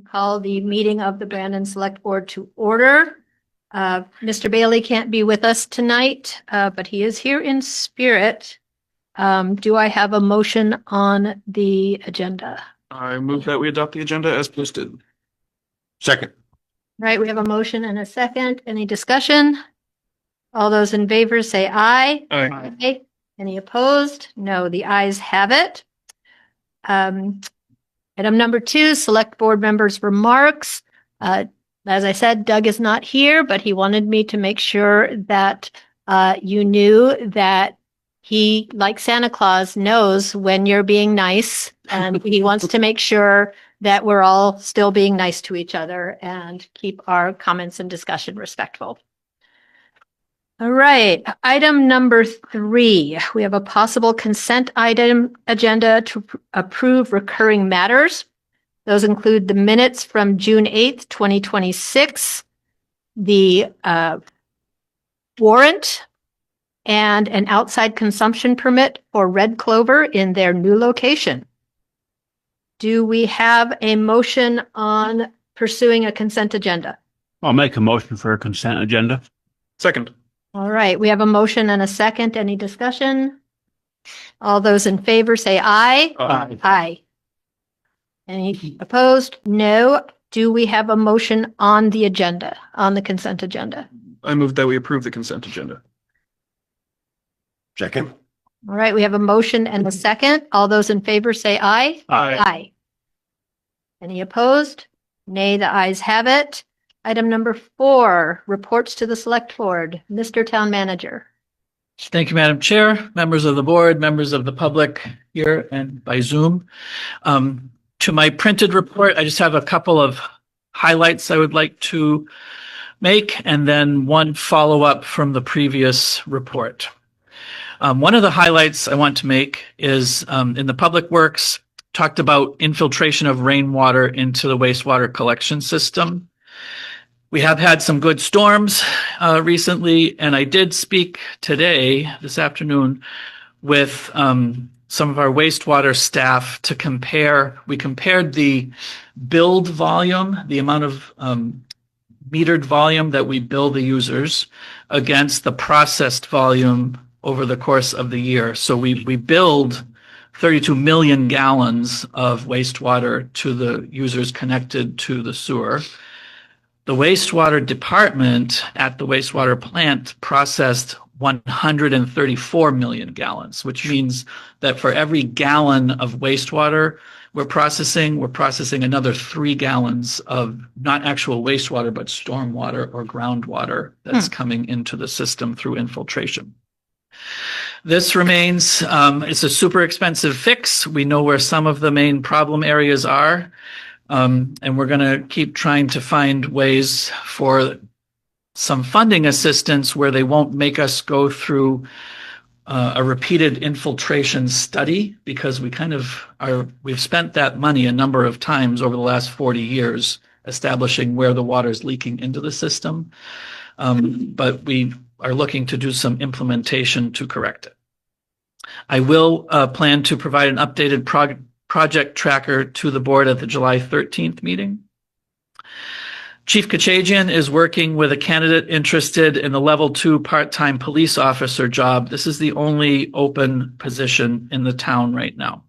Call the meeting of the Brandon Select Board to order. Mr. Bailey can't be with us tonight, but he is here in spirit. Do I have a motion on the agenda? I move that we adopt the agenda as posted. Second. Right, we have a motion and a second. Any discussion? All those in favor say aye. Aye. Aye. Any opposed? No, the ayes have it. Item number 2, select board members' remarks. As I said, Doug is not here, but he wanted me to make sure that you knew that he, like Santa Claus, knows when you're being nice, and he wants to make sure that we're all still being nice to each other and keep our comments and discussion respectful. All right, item number 3, we have a possible consent item agenda to approve recurring matters. Those include the minutes from June 8th, 2026, the warrant, and an outside consumption permit for Red Clover in their new location. Do we have a motion on pursuing a consent agenda? I'll make a motion for a consent agenda. Second. All right, we have a motion and a second. Any discussion? All those in favor say aye. Aye. Aye. Any opposed? No. Do we have a motion on the agenda, on the consent agenda? I move that we approve the consent agenda. Second. All right, we have a motion and a second. All those in favor say aye. Aye. Aye. Any opposed? Nay, the ayes have it. Item number 4, reports to the select board. Mr. Town Manager. Thank you, Madam Chair, members of the board, members of the public here and by Zoom. To my printed report, I just have a couple of highlights I would like to make, and then one follow-up from the previous report. One of the highlights I want to make is in the public works, talked about infiltration of rainwater into the wastewater collection system. We have had some good storms recently, and I did speak today, this afternoon, with some of our wastewater staff to compare. We compared the billed volume, the amount of metered volume that we bill the users, against the processed volume over the course of the year. So we billed 32 million gallons of wastewater to the users connected to the sewer. The wastewater department at the wastewater plant processed 134 million gallons, which means that for every gallon of wastewater we're processing another 3 gallons of not actual wastewater, but stormwater or groundwater that's coming into the system through infiltration. This remains, it's a super expensive fix. We know where some of the main problem areas are. And we're going to keep trying to find ways for some funding assistance where they won't make us go through a repeated infiltration study, because we've spent that money a number of times over the last 40 years establishing where the water is leaking into the system. But we are looking to do some implementation to correct it. I will plan to provide an updated project tracker to the board at the July 13th meeting. Chief Kachajian is working with a candidate interested in the level 2 part-time police officer job. This is the only open position in the town right now.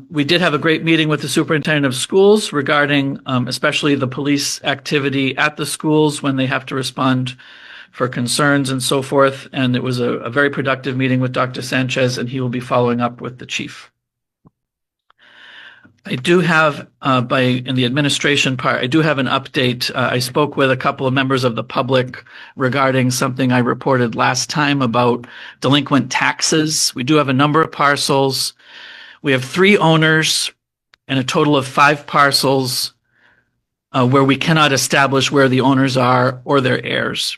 We did have a great meeting with the superintendent of schools regarding especially the police activity at the schools when they have to respond for concerns and so forth. And it was a very productive meeting with Dr. Sanchez, and he will be following up with the chief. I do have, in the administration part, I do have an update. I spoke with a couple of members of the public regarding something I reported last time about delinquent taxes. We do have a number of parcels. We have 3 owners and a total of 5 parcels where we cannot establish where the owners are or their heirs.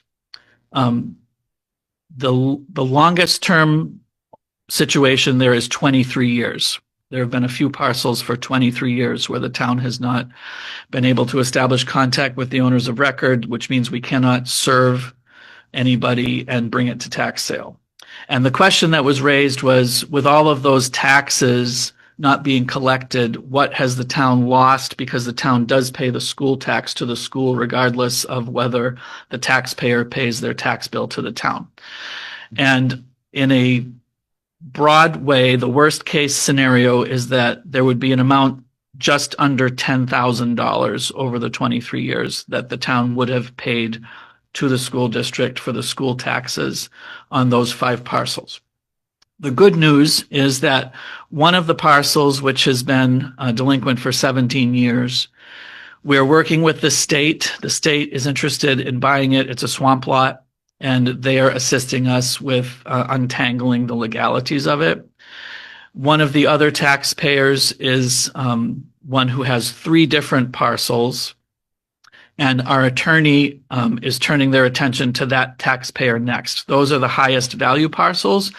The longest term situation there is 23 years. There have been a few parcels for 23 years where the town has not been able to establish contact with the owners of record, which means we cannot serve anybody and bring it to tax sale. And the question that was raised was, with all of those taxes not being collected, what has the town lost, because the town does pay the school tax to the school regardless of whether the taxpayer pays their tax bill to the town. And in a broad way, the worst case scenario is that there would be an amount just under $10,000 over the 23 years that the town would have paid to the school district for the school taxes on those 5 parcels. The good news is that one of the parcels, which has been delinquent for 17 years, we're working with the state. The state is interested in buying it. It's a swamp lot, and they are assisting us with untangling the legalities of it. One of the other taxpayers is one who has 3 different parcels, and our attorney is turning their attention to that taxpayer next. Those are the highest value parcels.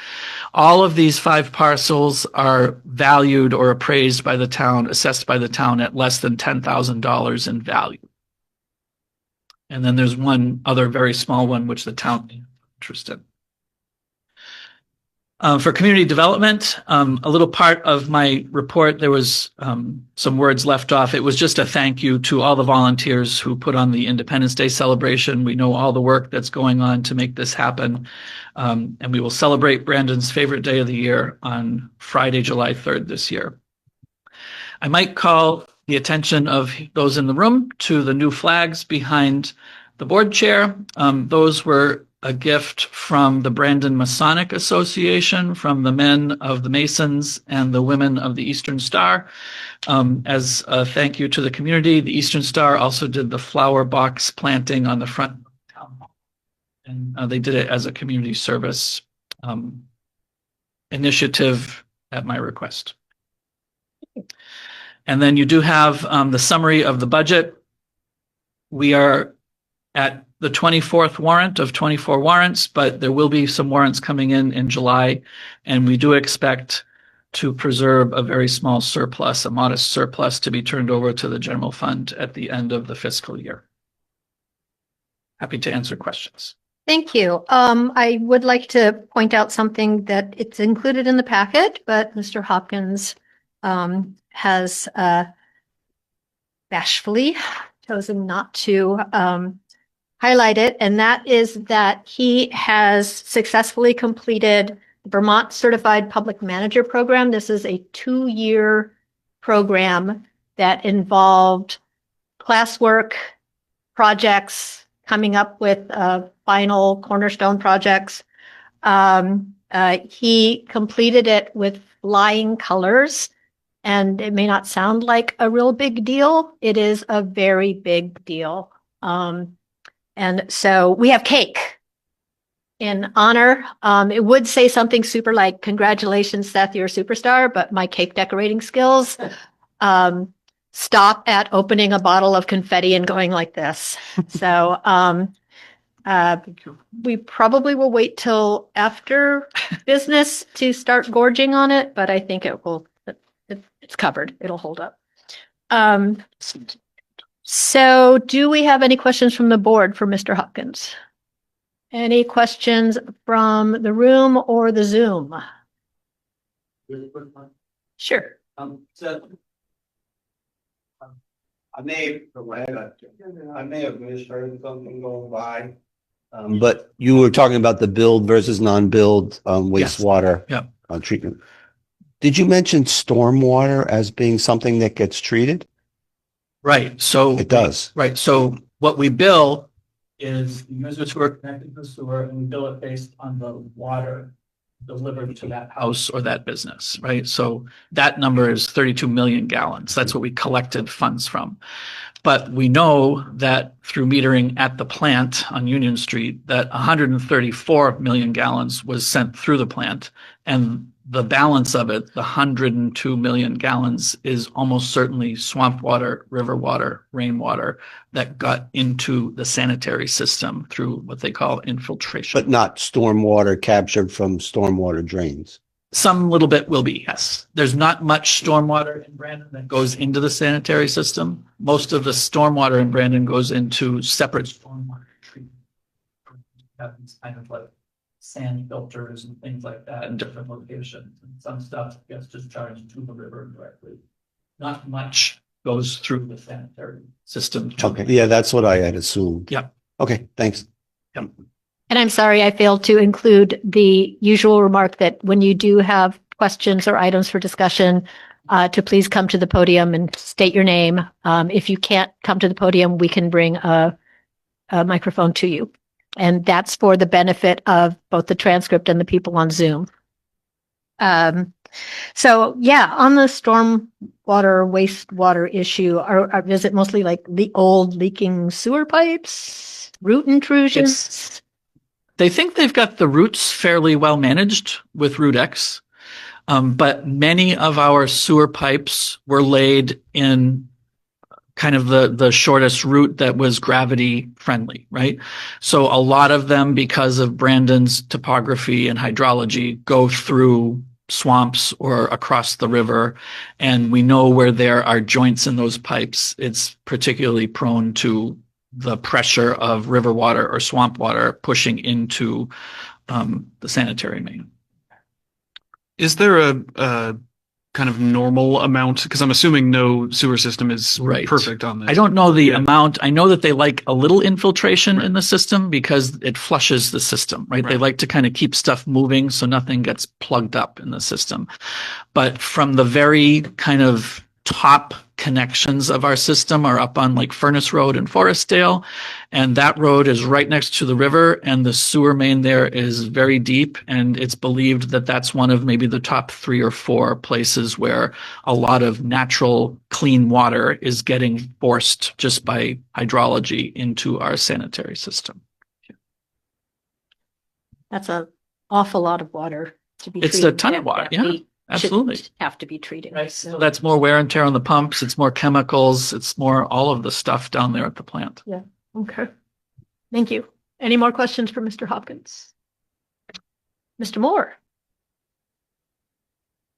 All of these 5 parcels are valued or appraised by the town, assessed by the town at less than $10,000 in value. And then there's one other very small one, which the town is interested in. For community development, a little part of my report, there was some words left off. It was just a thank you to all the volunteers who put on the Independence Day celebration. We know all the work that's going on to make this happen. And we will celebrate Brandon's favorite day of the year on Friday, July 3rd this year. I might call the attention of those in the room to the new flags behind the board chair. Those were a gift from the Brandon Masonic Association, from the men of the Masons and the women of the Eastern Star. As a thank you to the community, the Eastern Star also did the flower box planting on the front of the town hall. And they did it as a community service initiative at my request. And then you do have the summary of the budget. We are at the 24th warrant of 24 warrants, but there will be some warrants coming in July, and we do expect to preserve a very small surplus, a modest surplus, to be turned over to the general fund at the end of the fiscal year. Happy to answer questions. Thank you. I would like to point out something that it's included in the packet, but Mr. Hopkins has bashfully chosen not to highlight it, and that is that he has successfully completed the Vermont Certified Public Manager Program. This is a 2-year program that involved classwork, projects, coming up with final cornerstone projects. He completed it with flying colors, and it may not sound like a real big deal. It is a very big deal. And so we have cake in honor. It would say something super like, congratulations, Seth, you're a superstar, but my cake decorating skills stop at opening a bottle of confetti and going like this. So we probably will wait till after business to start gorging on it, but I think it will, it's covered. It'll hold up. So do we have any questions from the board for Mr. Hopkins? Any questions from the room or the Zoom? Really quick one. Sure. So I may have misheard something going by. But you were talking about the build versus non-build wastewater treatment. Did you mention stormwater as being something that gets treated? Right. So It does. Right. So what we bill is the users who are connected to the sewer, and we bill it based on the water delivered to that house or that business, right? So that number is 32 million gallons. That's what we collected funds from. But we know that through metering at the plant on Union Street, that 134 million gallons was sent through the plant, and the balance of it, the 102 million gallons, is almost certainly swamp water, river water, rainwater that got into the sanitary system through what they call infiltration. But not stormwater captured from stormwater drains. Some little bit will be, yes. There's not much stormwater in Brandon that goes into the sanitary system. Most of the stormwater in Brandon goes into separate stormwater treatment. Kind of like sand filters and things like that in different locations. And some stuff gets discharged to the river directly. Not much goes through the sanitary system. Okay, yeah, that's what I had assumed. Yeah. Okay, thanks. And I'm sorry, I failed to include the usual remark that when you do have questions or items for discussion, to please come to the podium and state your name. If you can't come to the podium, we can bring a microphone to you. And that's for the benefit of both the transcript and the people on Zoom. So yeah, on the stormwater, wastewater issue, is it mostly like the old leaking sewer pipes, root intrusions? They think they've got the roots fairly well managed with Root X, but many of our sewer pipes were laid in kind of the shortest route that was gravity friendly, right? So a lot of them, because of Brandon's topography and hydrology, go through swamps or across the river. And we know where there are joints in those pipes, it's particularly prone to the pressure of river water or swamp water pushing into the sanitary main. Is there a kind of normal amount? Because I'm assuming no sewer system is Right. perfect on this. I don't know the Yeah. amount. I know that they like a little infiltration in the system because it flushes the system, right? They Right. like to kind of keep stuff moving so nothing gets plugged up in the system. But from the very kind of top connections of our system are up on like Furnace Road and Forestdale. And that road is right next to the river, and the sewer main there is very deep. And it's believed that that's one of maybe the top 3 or 4 places where a lot of natural clean water is getting forced just by hydrology into our sanitary system. That's an awful lot of water to be It's treated. a ton of water, that yeah, we absolutely. shouldn't have to be treated. Right. So that's more wear and tear on the pumps. It's more chemicals. It's more all of the stuff down there at the plant. Okay. Thank you. Any more questions for Mr. Hopkins? Mr. Moore?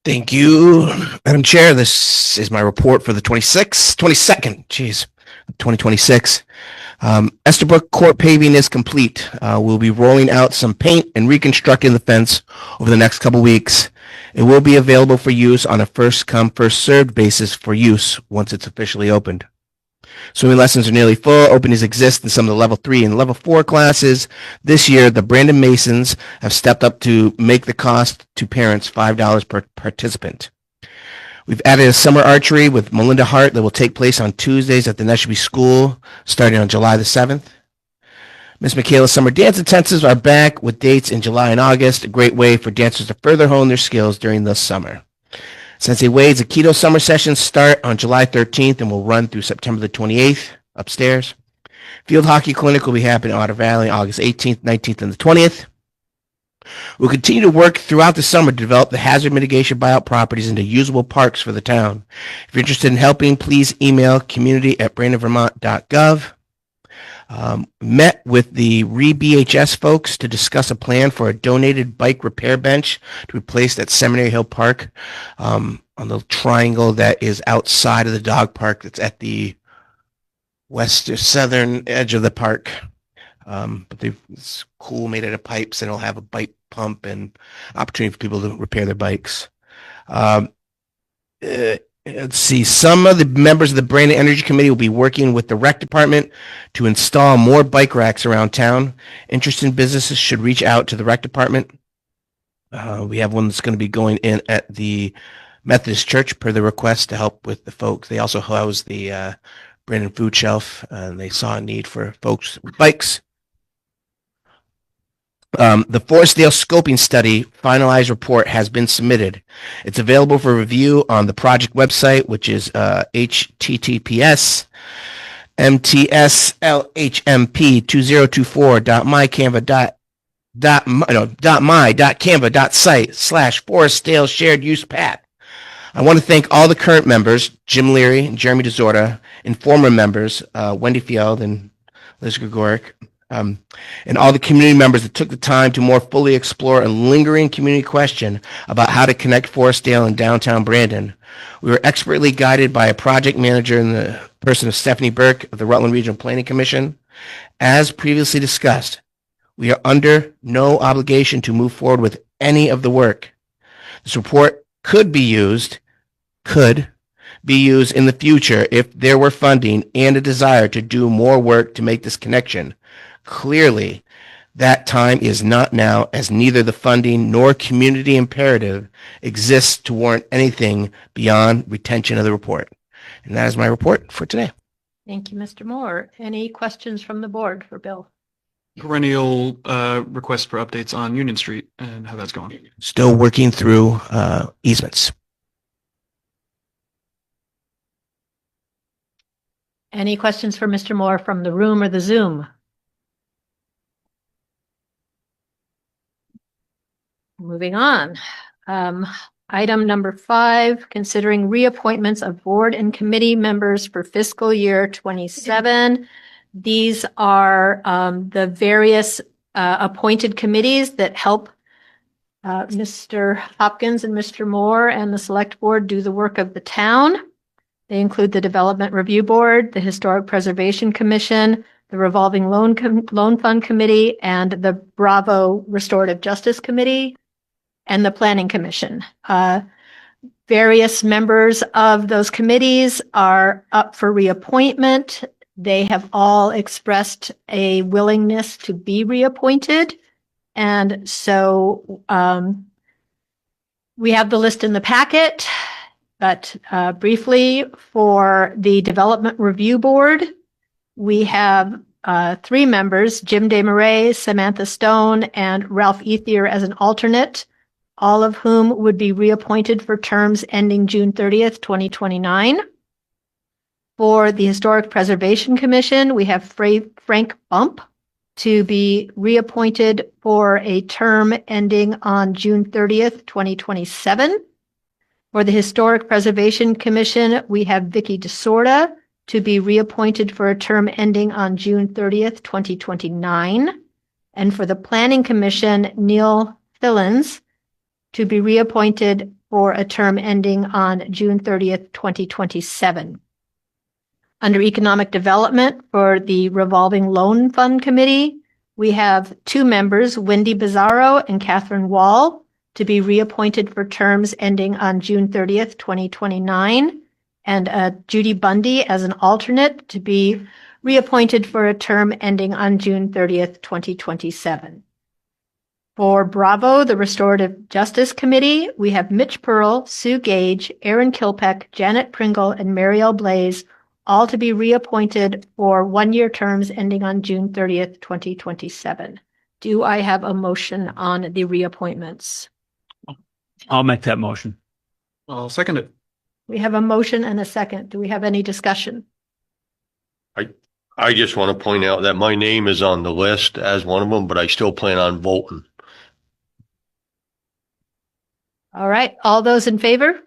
Thank you, Madam Chair. This is my report for the 22nd, 2026. Estabrook Court paving is complete. We'll be rolling out some paint and reconstructing the fence over the next couple weeks. It will be available for use on a first come, first served basis for use once it's officially opened. Swimming lessons are nearly full. Openings exist in some of the level 3 and level 4 classes. This year, the Brandon Masons have stepped up to make the cost to parents $5 per participant. We've added a summer archery with Melinda Hart that will take place on Tuesdays at the Neshabe School starting on July the 7th. Miss Michaela's summer dance intensives are back with dates in July and August, a great way for dancers to further hone their skills during the summer. Sensei Wade's Aikido summer sessions start on July 13th and will run through September the 28th upstairs. Field hockey clinic will be happening in Otter Valley August 18th, 19th, and the 20th. We'll continue to work throughout the summer to develop the hazard mitigation buyout properties into usable parks for the town. If you're interested in helping, please email community@brandonvermont.gov. Met with the ReBHS folks to discuss a plan for a donated bike repair bench to be placed at Seminary Hill Park on the triangle that is outside of the dog park that's at the west or southern edge of the park. But it's cool, made out of pipes, and it'll have a bike pump and opportunity for people to repair their bikes. Let's see. Some of the members of the Brandon Energy Committee will be working with the rec department to install more bike racks around town. Interested businesses should reach out to the rec department. We have one that's going to be going in at the Methodist Church per the request to help with the folks. They also house the Brandon Food Shelf, and they saw a need for folks with bikes. The Forestdale Scoping Study finalized report has been submitted. It's available for review on the project website, which is https://my.canva.site/Forestdale shared use path. I want to thank all the current members, Jim Leary and Jeremy DeZorda, and former members, Wendy Field and Liz Gregoric, and all the community members that took the time to more fully explore a lingering community question about how to connect Forestdale and downtown Brandon. We were expertly guided by a project manager in the person of Stephanie Burke of the Rutland Regional Planning Commission. As previously discussed, We are under no obligation to move forward with any of the work. This report could be used in the future if there were funding and a desire to do more work to make this connection. Clearly, that time is not now, as neither the funding nor community imperative exists to warrant anything beyond retention of the report. And that is my report for today. Thank you, Mr. Moore. Any questions from the board for Bill? Perennial request for updates on Union Street and how that's going. Still working through easements. Any questions for Mr. Moore from the room or the Zoom? Moving on. Item number 5, considering reappointments of board and committee members for fiscal year 27. These are the various appointed committees that help Mr. Hopkins and Mr. Moore and the Select Board do the work of the town. They include the Development Review Board, the Historic Preservation Commission, the Revolving Loan Fund Committee, and the Bravo Restorative Justice Committee, and the Planning Commission. Various members of those committees are up for reappointment. They have all expressed a willingness to be reappointed. And so we have the list in the packet, but briefly for the Development Review Board, we have 3 members, Jim DeMarais, Samantha Stone, and Ralph Ethier as an alternate, all of whom would be reappointed for terms ending June 30th, 2029. For the Historic Preservation Commission, we have Frank Bump to be reappointed for a term ending on June 30th, 2027. For the Historic Preservation Commission, we have Vicky DeSorda to be reappointed for a term ending on June 30th, 2029. And for the Planning Commission, Neil Fillins to be reappointed for a term ending on June 30th, 2027. Under Economic Development, for the Revolving Loan Fund Committee, we have 2 members, Wendy Bizzaro and Catherine Wall, to be reappointed for terms ending on June 30th, 2029, and Judy Bundy as an alternate to be reappointed for a term ending on June 30th, 2027. For Bravo, the Restorative Justice Committee, we have Mitch Pearl, Sue Gage, Aaron Kilpeck, Janet Pringle, and Marielle Blaze, all to be reappointed for 1-year terms ending on June 30th, 2027. Do I have a motion on the reappointments? I'll make that motion. I'll second it. We have a motion and a second. Do we have any discussion? I just want to point out that my name is on the list as one of them, but I still plan on voting. All right. All those in favor?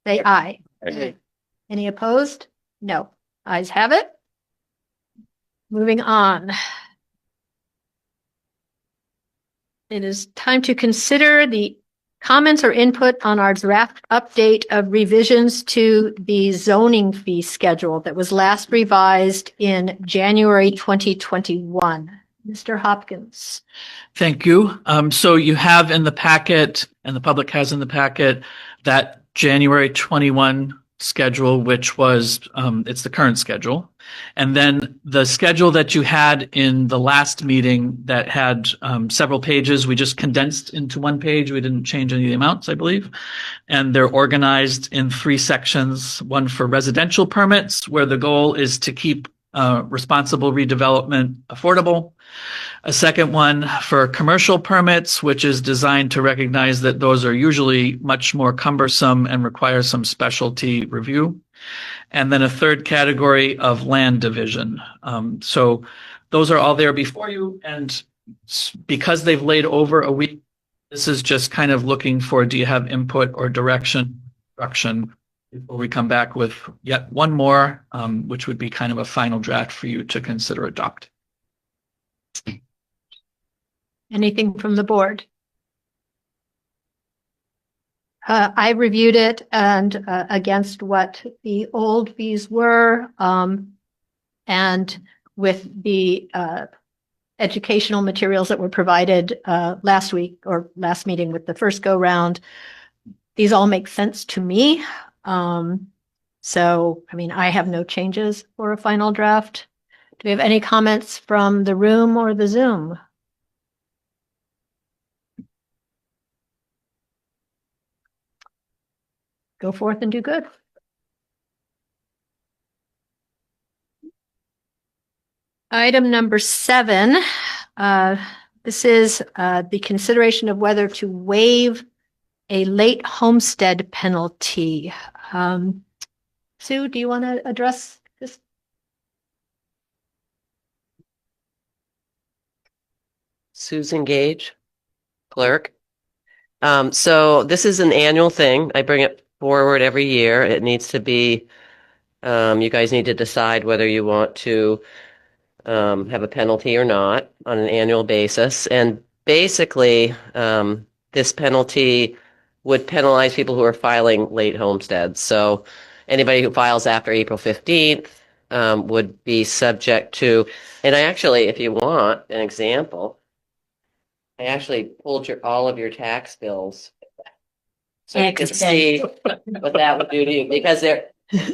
Say aye. Aye. Any opposed? No. Ayes have it. Moving on. It is time to consider the comments or input on our draft update of revisions to the zoning fee schedule that was last revised in January 2021. Mr. Hopkins. Thank you. So you have in the packet, and the public has in the packet, that January 21 schedule, which was, it's the current schedule. And then the schedule that you had in the last meeting that had several pages, we just condensed into one page. We didn't change any of the amounts, I believe. And they're organized in 3 sections, one for residential permits, where the goal is to keep responsible redevelopment affordable. A second one for commercial permits, which is designed to recognize that those are usually much more cumbersome and require some specialty review. And then a third category of land division. So those are all there before you. And because they've laid over a week, this is just kind of looking for, do you have input or direction before we come back with yet one more, which would be kind of a final draft for you to consider adopt. Anything from the board? I reviewed it and against what the old fees were, and with the educational materials that were provided last week or last meeting with the first go round. These all make sense to me. So, I mean, I have no changes for a final draft. Do we have any comments from the room or the Zoom? Go forth and do good. Item number 7. This is the consideration of whether to waive a late homestead penalty. Sue, do you want to address this? Susan Gage, clerk. So this is an annual thing. I bring it forward every year. It needs to be, you guys need to decide whether you want to have a penalty or not on an annual basis. And basically, this penalty would penalize people who are filing late homesteads. So anybody who files after April 15th would be subject to, and I actually, if you want an example, I actually pulled all of your tax bills. So you can see what that would do to you, because they're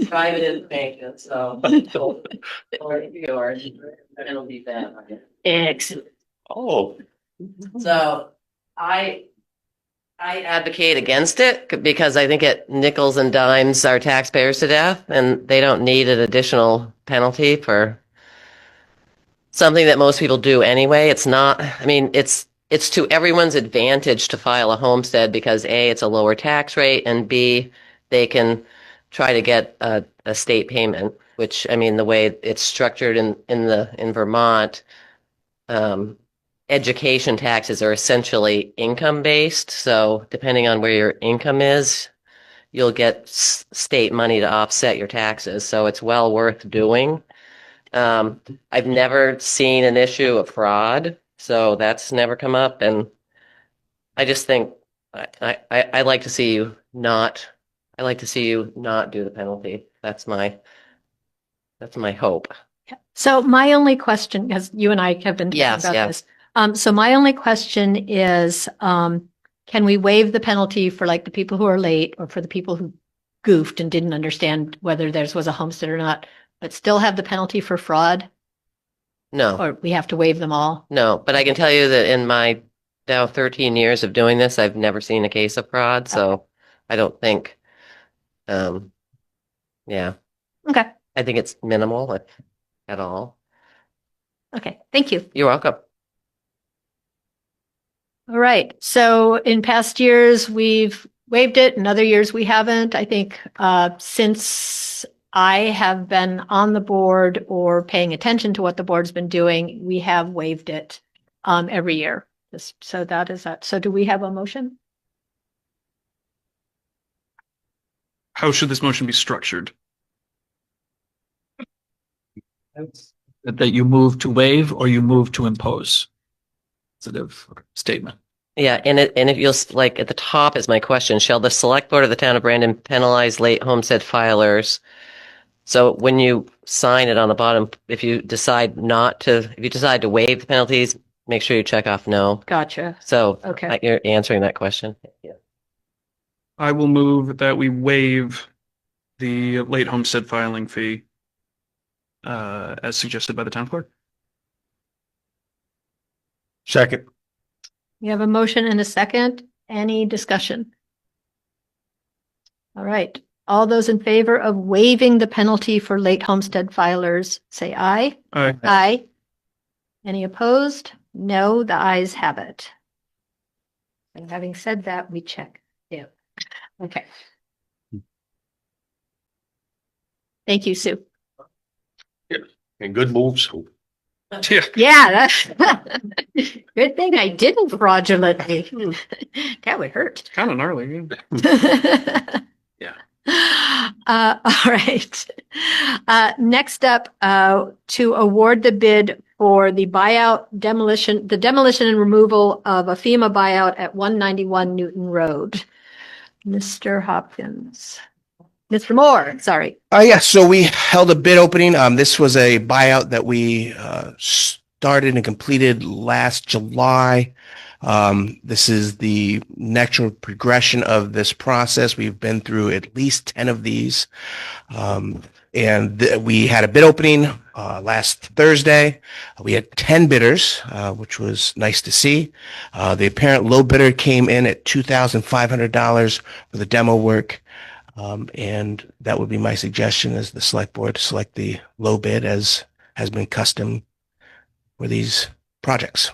private information, so yours, it'll be bad. Excellent. Oh, So I advocate against it because I think it nickels and dimes our taxpayers to death, and they don't need an additional penalty for something that most people do anyway. It's not, I mean, it's to everyone's advantage to file a homestead because A, it's a lower tax rate, and B, they can try to get a state payment, which, I mean, the way it's structured in Vermont, education taxes are essentially income based. So depending on where your income is, you'll get state money to offset your taxes. So it's well worth doing. I've never seen an issue of fraud, so that's never come up. And I just think I like to see you not. I like to see you not do the penalty. That's my hope. So my only question, because you and I have been talking Yes, about yes. this. So my only question is, can we waive the penalty for like the people who are late or for the people who goofed and didn't understand whether theirs was a homestead or not, but still have the penalty for fraud? No, Or we have to waive them all? no. But I can tell you that in my now 13 years of doing this, I've never seen a case of fraud. So I don't think, yeah, Okay. I think it's minimal if at all. Okay. Thank you. You're welcome. All right. So in past years, we've waived it. In other years, we haven't. I think since I have been on the board or paying attention to what the board's been doing, we have waived it every year. So that is that. So do we have a motion? How should this motion be structured? That you move to waive or you move to impose. Positive statement. Yeah, and if you'll like at the top is my question: shall the select board of the town of Brandon penalize late homestead filers? So when you sign it on the bottom, if you decide to waive the penalties, make sure you check off no. Gotcha. So Okay. you're answering that question. Yeah. I will move that we waive the late homestead filing fee as suggested by the town clerk. Second. We have a motion and a second. Any discussion? All right. All those in favor of waiving the penalty for late homestead filers, say aye. Aye. Aye. Any opposed? No, the ayes have it. And having said that, we check. Yeah. Okay. Thank you, Sue. and good moves. Yeah. Yeah, that's good thing I didn't fraudulently. That would hurt. Kind of gnarly. Yeah. Yeah. All right. Next up, to award the bid for the demolition and removal of a FEMA buyout at 191 Newton Road. Mr. Hopkins. Mr. Moore, sorry. Yeah, so we held a bid opening. This was a buyout that we started and completed last July. This is the natural progression of this process. We've been through at least 10 of these. We had a bid opening last Thursday. We had 10 bidders, which was nice to see. The apparent low bidder came in at $2,500 for the demo work. And that would be my suggestion as the select board to select the low bid as has been custom for these projects.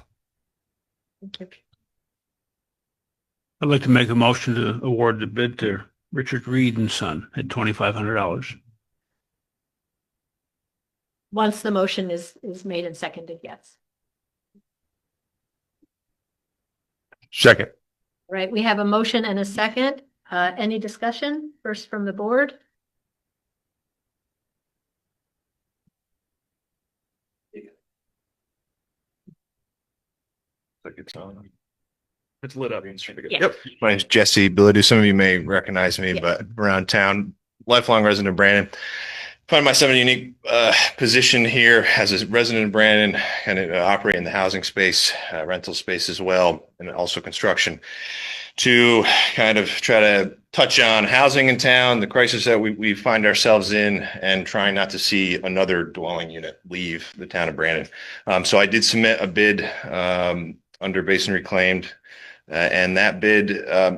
I'd like to make a motion to award the bid to Richard Reed and Son at $2,500. Once the motion is made and seconded, yes. Second. All right, we have a motion and a second. Any discussion first from the board? It's lit up. Yeah. Yep. My name's Jesse Billadu. Some of you may recognize me, Yeah. but around town, lifelong resident of Brandon. Find myself in a unique position here as a resident of Brandon and operate in the housing space, rental space as well, and also construction, to kind of try to touch on housing in town, the crisis that we find ourselves in, and trying not to see another dwelling unit leave the town of Brandon. So I did submit a bid under Basin Reclaimed. And that bid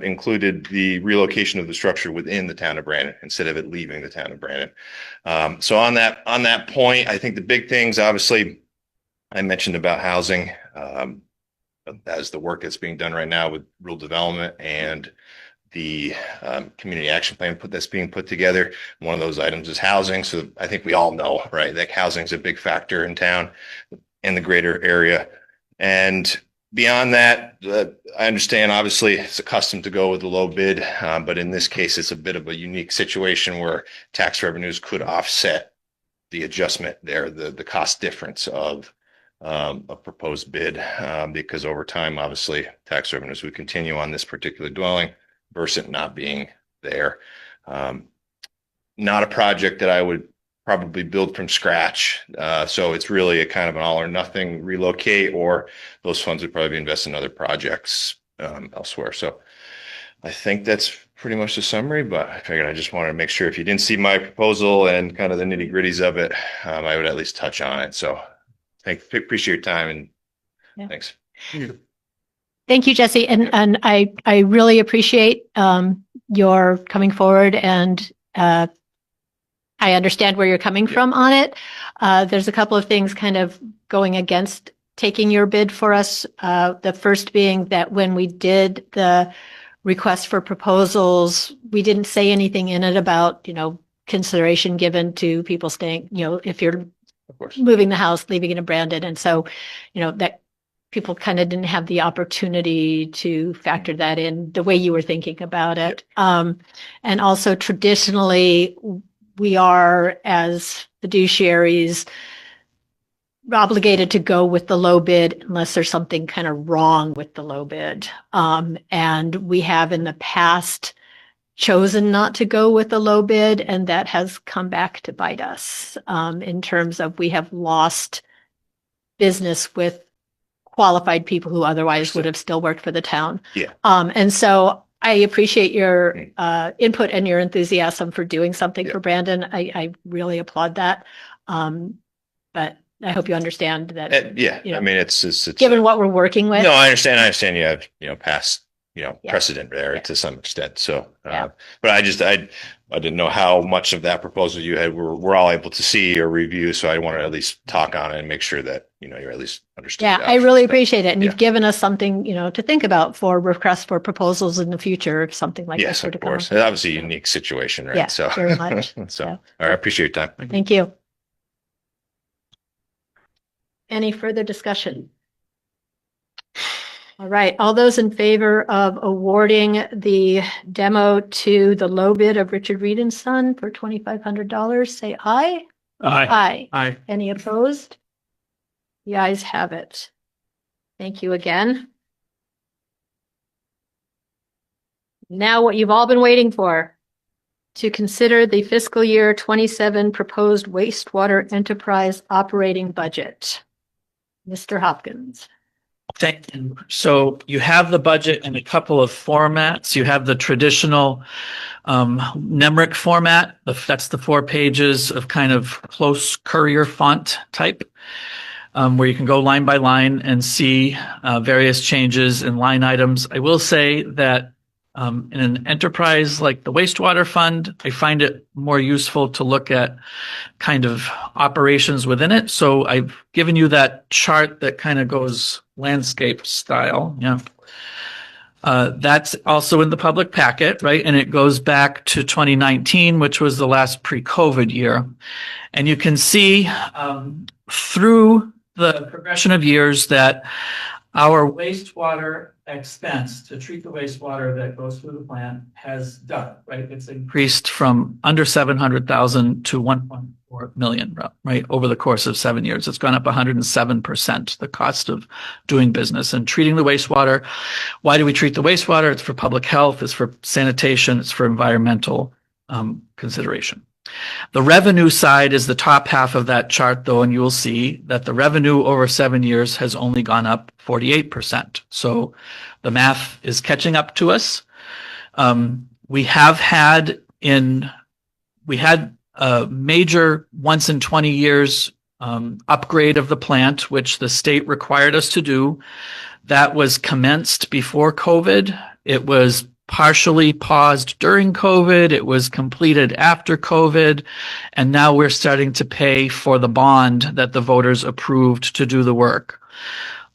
included the relocation of the structure within the town of Brandon instead of it leaving the town of Brandon. So on that point, I think the big things, obviously, I mentioned about housing as the work that's being done right now with rural development and the community action plan that's being put together. One of those items is housing. So I think we all know, right, that housing is a big factor in town, in the greater area. And beyond that, I understand, obviously, it's accustomed to go with the low bid, but in this case, it's a bit of a unique situation where tax revenues could offset the adjustment there, the cost difference of a proposed bid, because over time, obviously, tax revenues would continue on this particular dwelling versus it not being there. Not a project that I would probably build from scratch. So it's really a kind of an all or nothing relocate, or those funds would probably be invested in other projects elsewhere. So I think that's pretty much the summary, but I figured I just wanted to make sure if you didn't see my proposal and kind of the nitty gritties of it, I would at least touch on it. So appreciate your time and thanks. Thank you, Jesse. And I really appreciate your coming forward, and I understand where you're coming from on it. There's a couple of things kind of going against taking your bid for us. The first being that when we did the request for proposals, we didn't say anything in it about, consideration given to people staying, if you're moving the house, leaving it in Brandon. And so, that people kind of didn't have the opportunity to factor that in the way you were thinking about it. And also traditionally, we are, as fiduciaries, obligated to go with the low bid unless there's something kind of wrong with the low bid. And we have in the past chosen not to go with the low bid, and that has come back to bite us in terms of we have lost business with qualified people who otherwise would have still worked for the town. Yeah. And so I appreciate your input and your enthusiasm for doing something for Brandon. I really applaud that. But I hope you understand that. I mean, it's given what we're working with. No, I understand you have past, precedent there to some extent. So, but I didn't know how much of that proposal you had we're all able to see or review. So I wanted to at least talk on it and make sure that, you're at least understood. Yeah, I really appreciate it. And you've given us something, to think about for requests for proposals in the future, if something like this were to come. Yes, of course. It's obviously a unique situation, right? Yeah, so very much. so, all right, I appreciate your time. Thank you. Any further discussion? All right, all those in favor of awarding the demo to the low bid of Richard Reed and Son for $2,500, say aye. Aye. Aye. Any opposed? The ayes have it. Thank you again. Now what you've all been waiting for, to consider the fiscal year 27 proposed wastewater enterprise operating budget. Mr. Hopkins. Thank you. So you have the budget in a couple of formats. You have the traditional NEMRIC format. That's the 4 pages of kind of close courier font type, where you can go line by line and see various changes in line items. I will say that in an enterprise like the wastewater fund, I find it more useful to look at kind of operations within it. So I've given you that chart that kind of goes landscape style. Yeah. That's also in the public packet, right? And it goes back to 2019, which was the last pre-COVID year. And you can see through the progression of years that our wastewater expense to treat the wastewater that goes through the plant has done, right? It's increased from under 700,000 to 1.4 million, right? Over the course of 7 years. It's gone up 107%, the cost of doing business and treating the wastewater. Why do we treat the wastewater? It's for public health, it's for sanitation, it's for environmental consideration. The revenue side is the top half of that chart, though, and you will see that the revenue over 7 years has only gone up 48%. So the math is catching up to us. We had a major once in 20 years upgrade of the plant, which the state required us to do. That was commenced before COVID. It was partially paused during COVID. It was completed after COVID. And now we're starting to pay for the bond that the voters approved to do the work.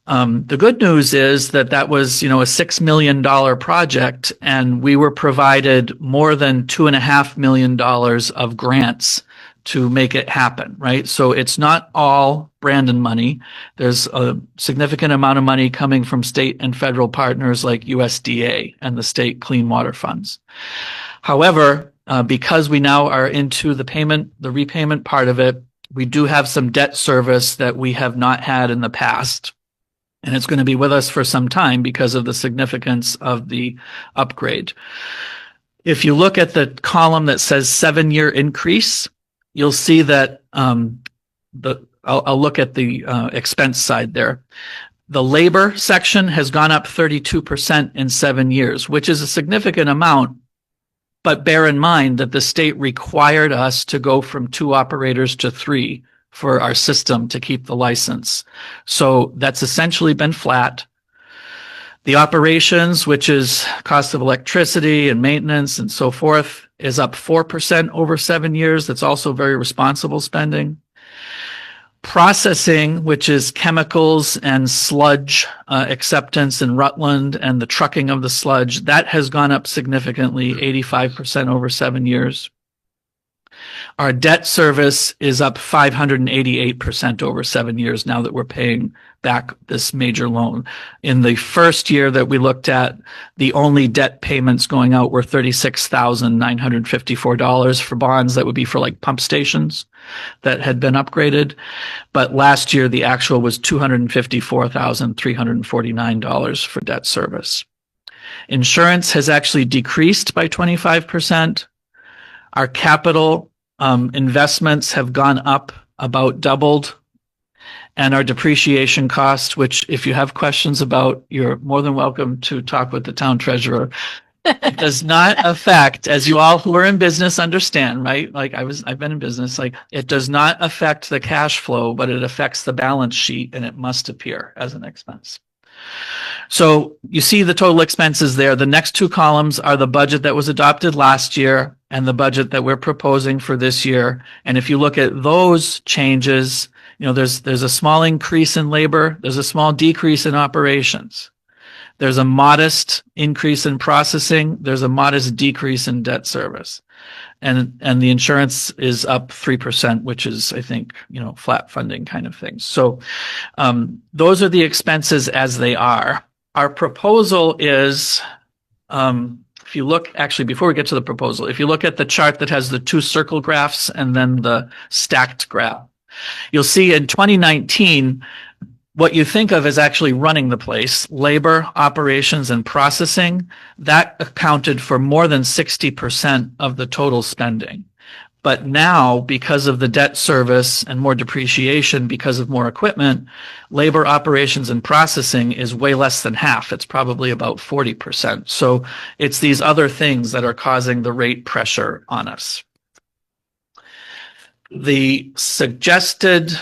The good news is that was, a $6 million project, and we were provided more than $2.5 million of grants to make it happen, right? So it's not all Brandon money. There's a significant amount of money coming from state and federal partners like USDA and the state clean water funds. However, because we now are into the repayment part of it, we do have some debt service that we have not had in the past. And it's going to be with us for some time because of the significance of the upgrade. If you look at the column that says 7-year increase, you'll see that I'll look at the expense side there. The labor section has gone up 32% in 7 years, which is a significant amount. But bear in mind that the state required us to go from 2 operators to 3 for our system to keep the license. So that's essentially been flat. The operations, which is cost of electricity and maintenance and so forth, is up 4% over 7 years. That's also very responsible spending. Processing, which is chemicals and sludge acceptance in Rutland and the trucking of the sludge, that has gone up significantly, 85% over 7 years. Our debt service is up 588% over 7 years now that we're paying back this major loan. In the first year that we looked at, the only debt payments going out were $36,954 for bonds that would be for like pump stations that had been upgraded. But last year, the actual was $254,349 for debt service. Insurance has actually decreased by 25%. Our capital investments have gone up, about doubled, and our depreciation cost, which if you have questions about, you're more than welcome to talk with the town treasurer. It does not affect, as you all who are in business understand, right? Like I've been in business, like it does not affect the cash flow, but it affects the balance sheet and it must appear as an expense. So you see the total expenses there. The next 2 columns are the budget that was adopted last year and the budget that we're proposing for this year. And if you look at those changes, there's a small increase in labor. There's a small decrease in operations. There's a modest increase in processing. There's a modest decrease in debt service. And the insurance is up 3%, which is, I think, flat funding kind of things. So those are the expenses as they are. Our proposal is, if you look, actually, before we get to the proposal, if you look at the chart that has the 2 circle graphs and then the stacked graph, you'll see in 2019, what you think of as actually running the place, labor, operations, and processing, that accounted for more than 60% of the total spending. But now, because of the debt service and more depreciation because of more equipment, labor operations and processing is way less than half. It's probably about 40%. So it's these other things that are causing the rate pressure on us. The suggested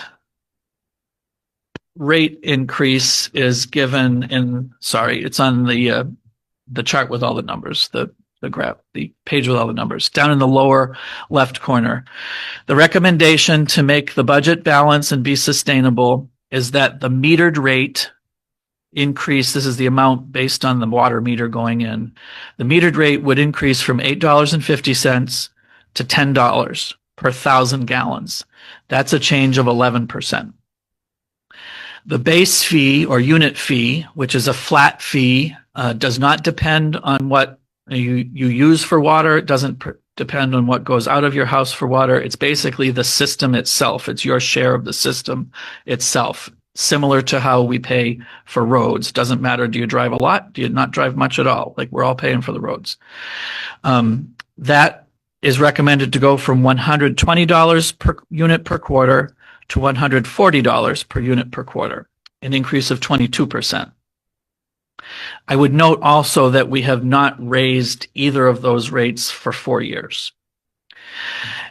rate increase is given in, sorry, it's on the chart with all the numbers, the graph, the page with all the numbers, down in the lower left corner. The recommendation to make the budget balance and be sustainable is that the metered rate increase, this is the amount based on the water meter going in, the metered rate would increase from $8.50 to $10 per 1,000 gallons. That's a change of 11%. The base fee or unit fee, which is a flat fee, does not depend on what you use for water. It doesn't depend on what goes out of your house for water. It's basically the system itself. It's your share of the system itself. Similar to how we pay for roads. Doesn't matter, do you drive a lot? Do you not drive much at all? Like, we're all paying for the roads. That is recommended to go from $120 per unit per quarter to $140 per unit per quarter, an increase of 22%. I would note also that we have not raised either of those rates for 4 years.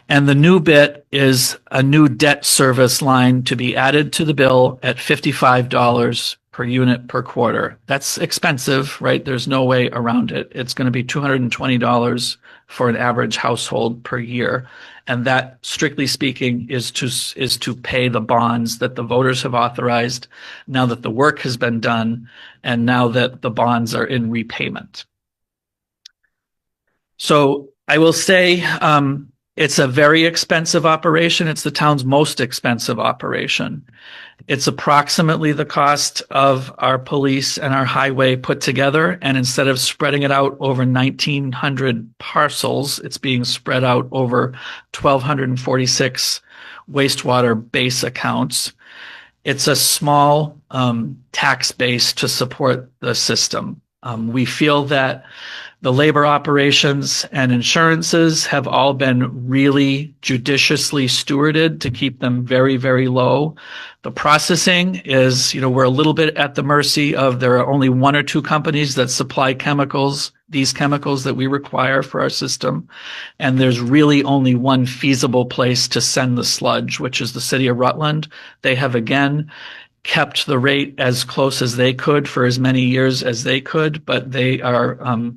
And the new bit is a new debt service line to be added to the bill at $55 per unit per quarter. That's expensive, right? There's no way around it. It's going to be $220 for an average household per year. And that, strictly speaking, is to pay the bonds that the voters have authorized now that the work has been done and now that the bonds are in repayment. So I will say it's a very expensive operation. It's the town's most expensive operation. It's approximately the cost of our police and our highway put together. And instead of spreading it out over 1,900 parcels, it's being spread out over 1,246 wastewater base accounts. It's a small tax base to support the system. We feel that the labor operations and insurances have all been really judiciously stewarded to keep them very, very low. The processing is, we're a little bit at the mercy of, there are only 1 or 2 companies that supply chemicals, these chemicals that we require for our system. And there's really only one feasible place to send the sludge, which is the city of Rutland. They have, again, kept the rate as close as they could for as many years as they could, but they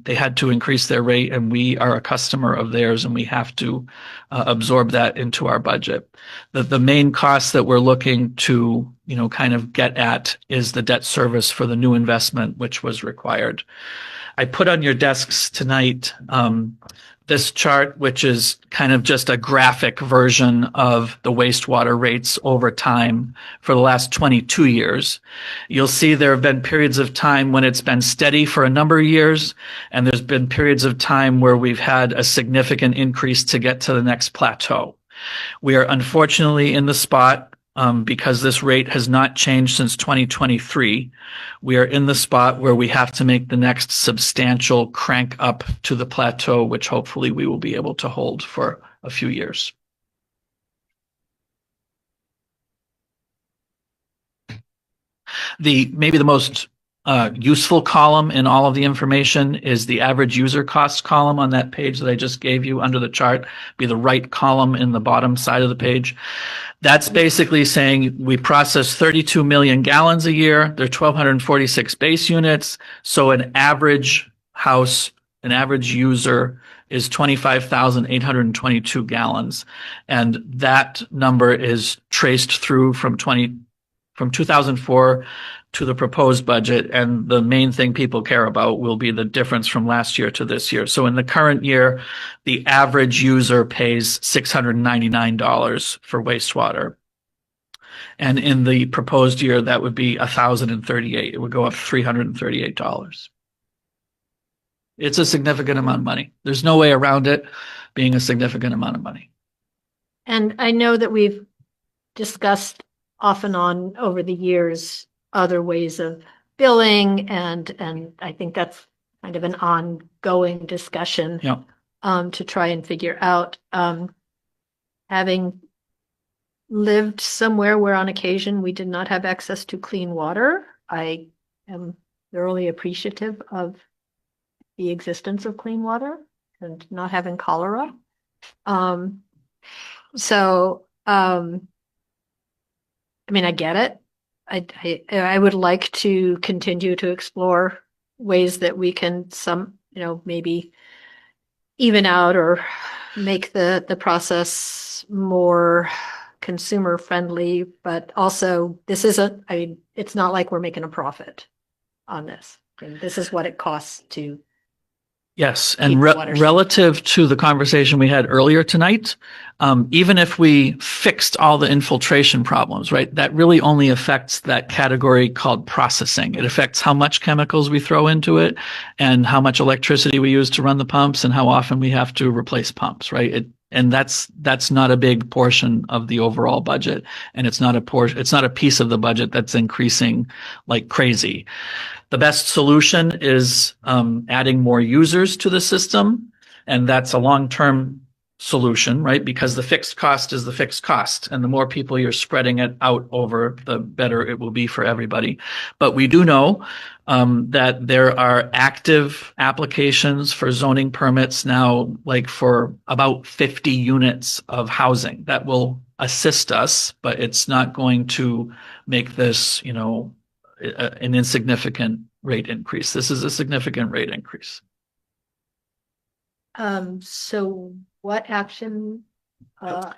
had to increase their rate, and we are a customer of theirs, and we have to absorb that into our budget. The main cost that we're looking to, kind of get at is the debt service for the new investment, which was required. I put on your desks tonight this chart, which is kind of just a graphic version of the wastewater rates over time for the last 22 years. You'll see there have been periods of time when it's been steady for a number of years, and there's been periods of time where we've had a significant increase to get to the next plateau. We are unfortunately in the spot because this rate has not changed since 2023. We are in the spot where we have to make the next substantial crank up to the plateau, which hopefully we will be able to hold for a few years. Maybe the most useful column in all of the information is the average user cost column on that page that I just gave you under the chart, be the right column in the bottom side of the page. That's basically saying we process 32 million gallons a year. There are 1,246 base units. So an average house, an average user is 25,822 gallons. And that number is traced through from 2004 to the proposed budget. And the main thing people care about will be the difference from last year to this year. So in the current year, the average user pays $699 for wastewater. And in the proposed year, that would be $1,038. It would go up $338. It's a significant amount of money. There's no way around it being a significant amount of money. And I know that we've discussed off and on over the years other ways of billing, and I think that's kind of an ongoing discussion to try and figure out. having lived somewhere where on occasion we did not have access to clean water, I am thoroughly appreciative of the existence of clean water and not having cholera. I mean, I get it. I would like to continue to explore ways that we can maybe even out or make the process more consumer friendly, but also it's not like we're making a profit on this. And this is what it costs to. Yes, and relative to the conversation we had earlier tonight, even if we fixed all the infiltration problems, right, that really only affects that category called processing. It affects how much chemicals we throw into it and how much electricity we use to run the pumps and how often we have to replace pumps, right? And that's not a big portion of the overall budget, and it's not a piece of the budget that's increasing like crazy. The best solution is adding more users to the system, and that's a long-term solution, right? Because the fixed cost is the fixed cost, and the more people you're spreading it out over, the better it will be for everybody. But we do know that there are active applications for zoning permits now, like for about 50 units of housing that will assist us, but it's not going to make this, an insignificant rate increase. This is a significant rate increase. So what action? Yeah.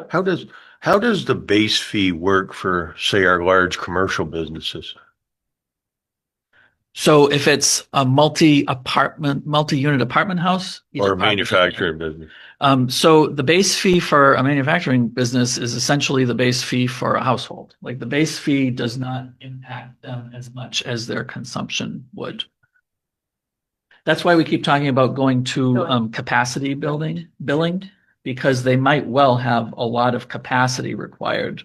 How does the base fee work for, say, our large commercial businesses? So if it's a multi-unit apartment house Or a manufacturing business? So the base fee for a manufacturing business is essentially the base fee for a household. Like the base fee does not impact them as much as their consumption would. That's why we keep talking about going to capacity billing, because they might well have a lot of capacity required.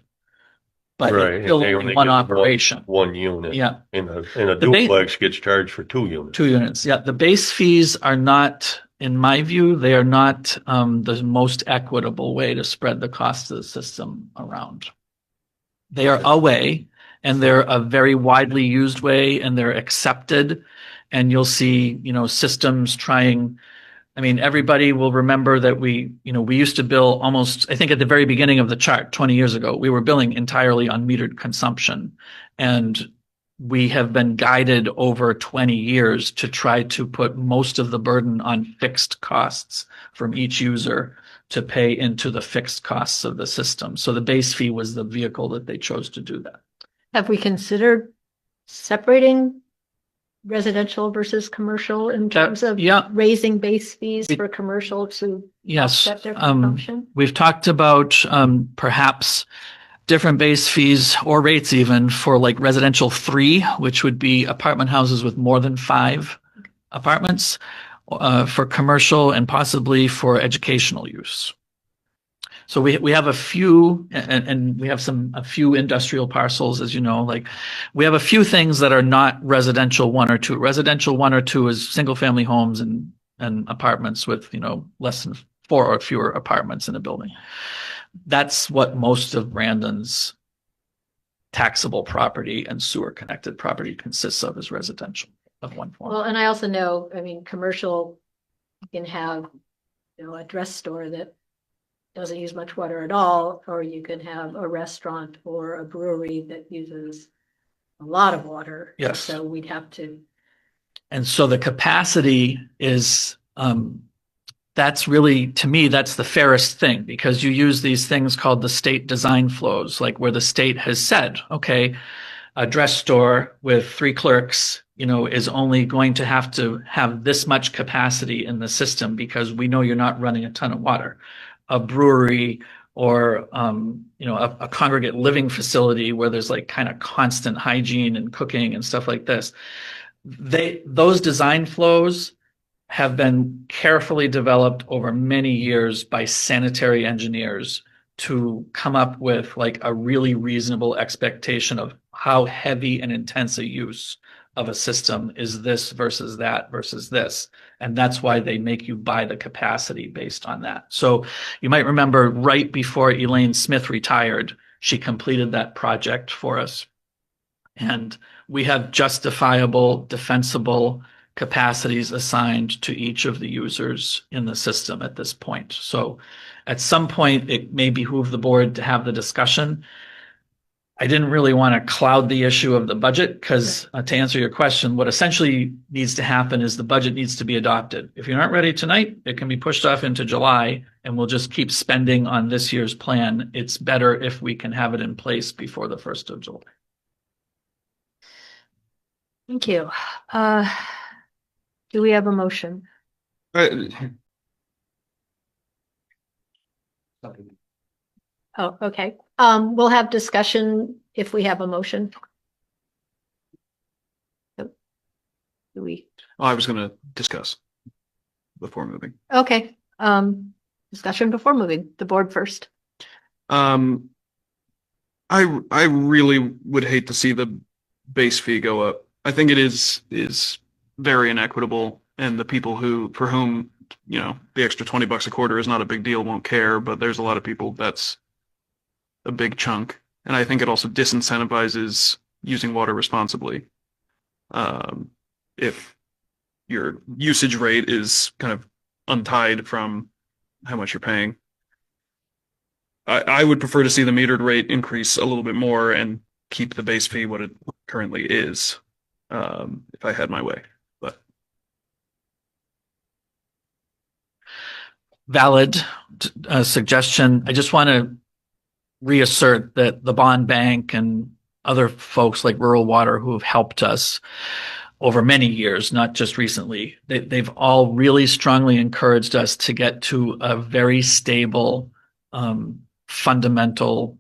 But it's still only one operation. One unit. Yeah. In a duplex gets charged for 2 units. 2 units. Yeah. The base fees are not, in my view, they are not the most equitable way to spread the cost of the system around. They are a way, and they're a very widely used way, and they're accepted. And you'll see, systems trying. I mean, everybody will remember that we used to bill almost, I think at the very beginning of the chart 20 years ago, we were billing entirely on metered consumption. And we have been guided over 20 years to try to put most of the burden on fixed costs from each user to pay into the fixed costs of the system. So the base fee was the vehicle that they chose to do that. Have we considered separating residential versus commercial in terms of raising base fees for commercial to offset their consumption? We've talked about perhaps different base fees or rates even for like residential 3, which would be apartment houses with more than 5 apartments, for commercial and possibly for educational use. So we have a few, and we have a few industrial parcels, as you know, like we have a few things that are not residential 1 or 2. Residential 1 or 2 is single family homes and apartments with, less than 4 or fewer apartments in a building. That's what most of Brandon's taxable property and sewer connected property consists of, is residential of one form. Well, and I also know, commercial, you can have, a dress store that doesn't use much water at all, or you can have a restaurant or a brewery that uses a lot of water. Yes. So we'd have to. And so the capacity is, that's really, to me, that's the fairest thing, because you use these things called the state design flows, like where the state has said, okay, a dress store with 3 clerks, is only going to have this much capacity in the system because we know you're not running a ton of water. A brewery or, a congregate living facility where there's like kind of constant hygiene and cooking and stuff like this. Those design flows have been carefully developed over many years by sanitary engineers to come up with like a really reasonable expectation of how heavy and intense a use of a system is this versus that versus this. And that's why they make you buy the capacity based on that. So you might remember right before Elaine Smith retired, she completed that project for us. And we have justifiable, defensible capacities assigned to each of the users in the system at this point. So at some point, it may behoove the board to have the discussion. I didn't really want to cloud the issue of the budget because to answer your question, what essentially needs to happen is the budget needs to be adopted. If you're not ready tonight, it can be pushed off into July and we'll just keep spending on this year's plan. It's better if we can have it in place before the 1st of July. Thank you. Do we have a motion? Oh, okay. We'll have discussion if we have a motion. Do we? I was going to discuss before moving. Okay. Discussion before moving. The board first. I really would hate to see the base fee go up. I think it is very inequitable, and the people for whom, the extra $20 a quarter is not a big deal won't care, but there's a lot of people that's a big chunk. And I think it also disincentivizes using water responsibly. If your usage rate is kind of untied from how much you're paying. I would prefer to see the metered rate increase a little bit more and keep the base fee what it currently is, if I had my way. But valid suggestion. I just want to reassert that the bond bank and other folks like Rural Water who have helped us over many years, not just recently, they've all really strongly encouraged us to get to a very stable, fundamental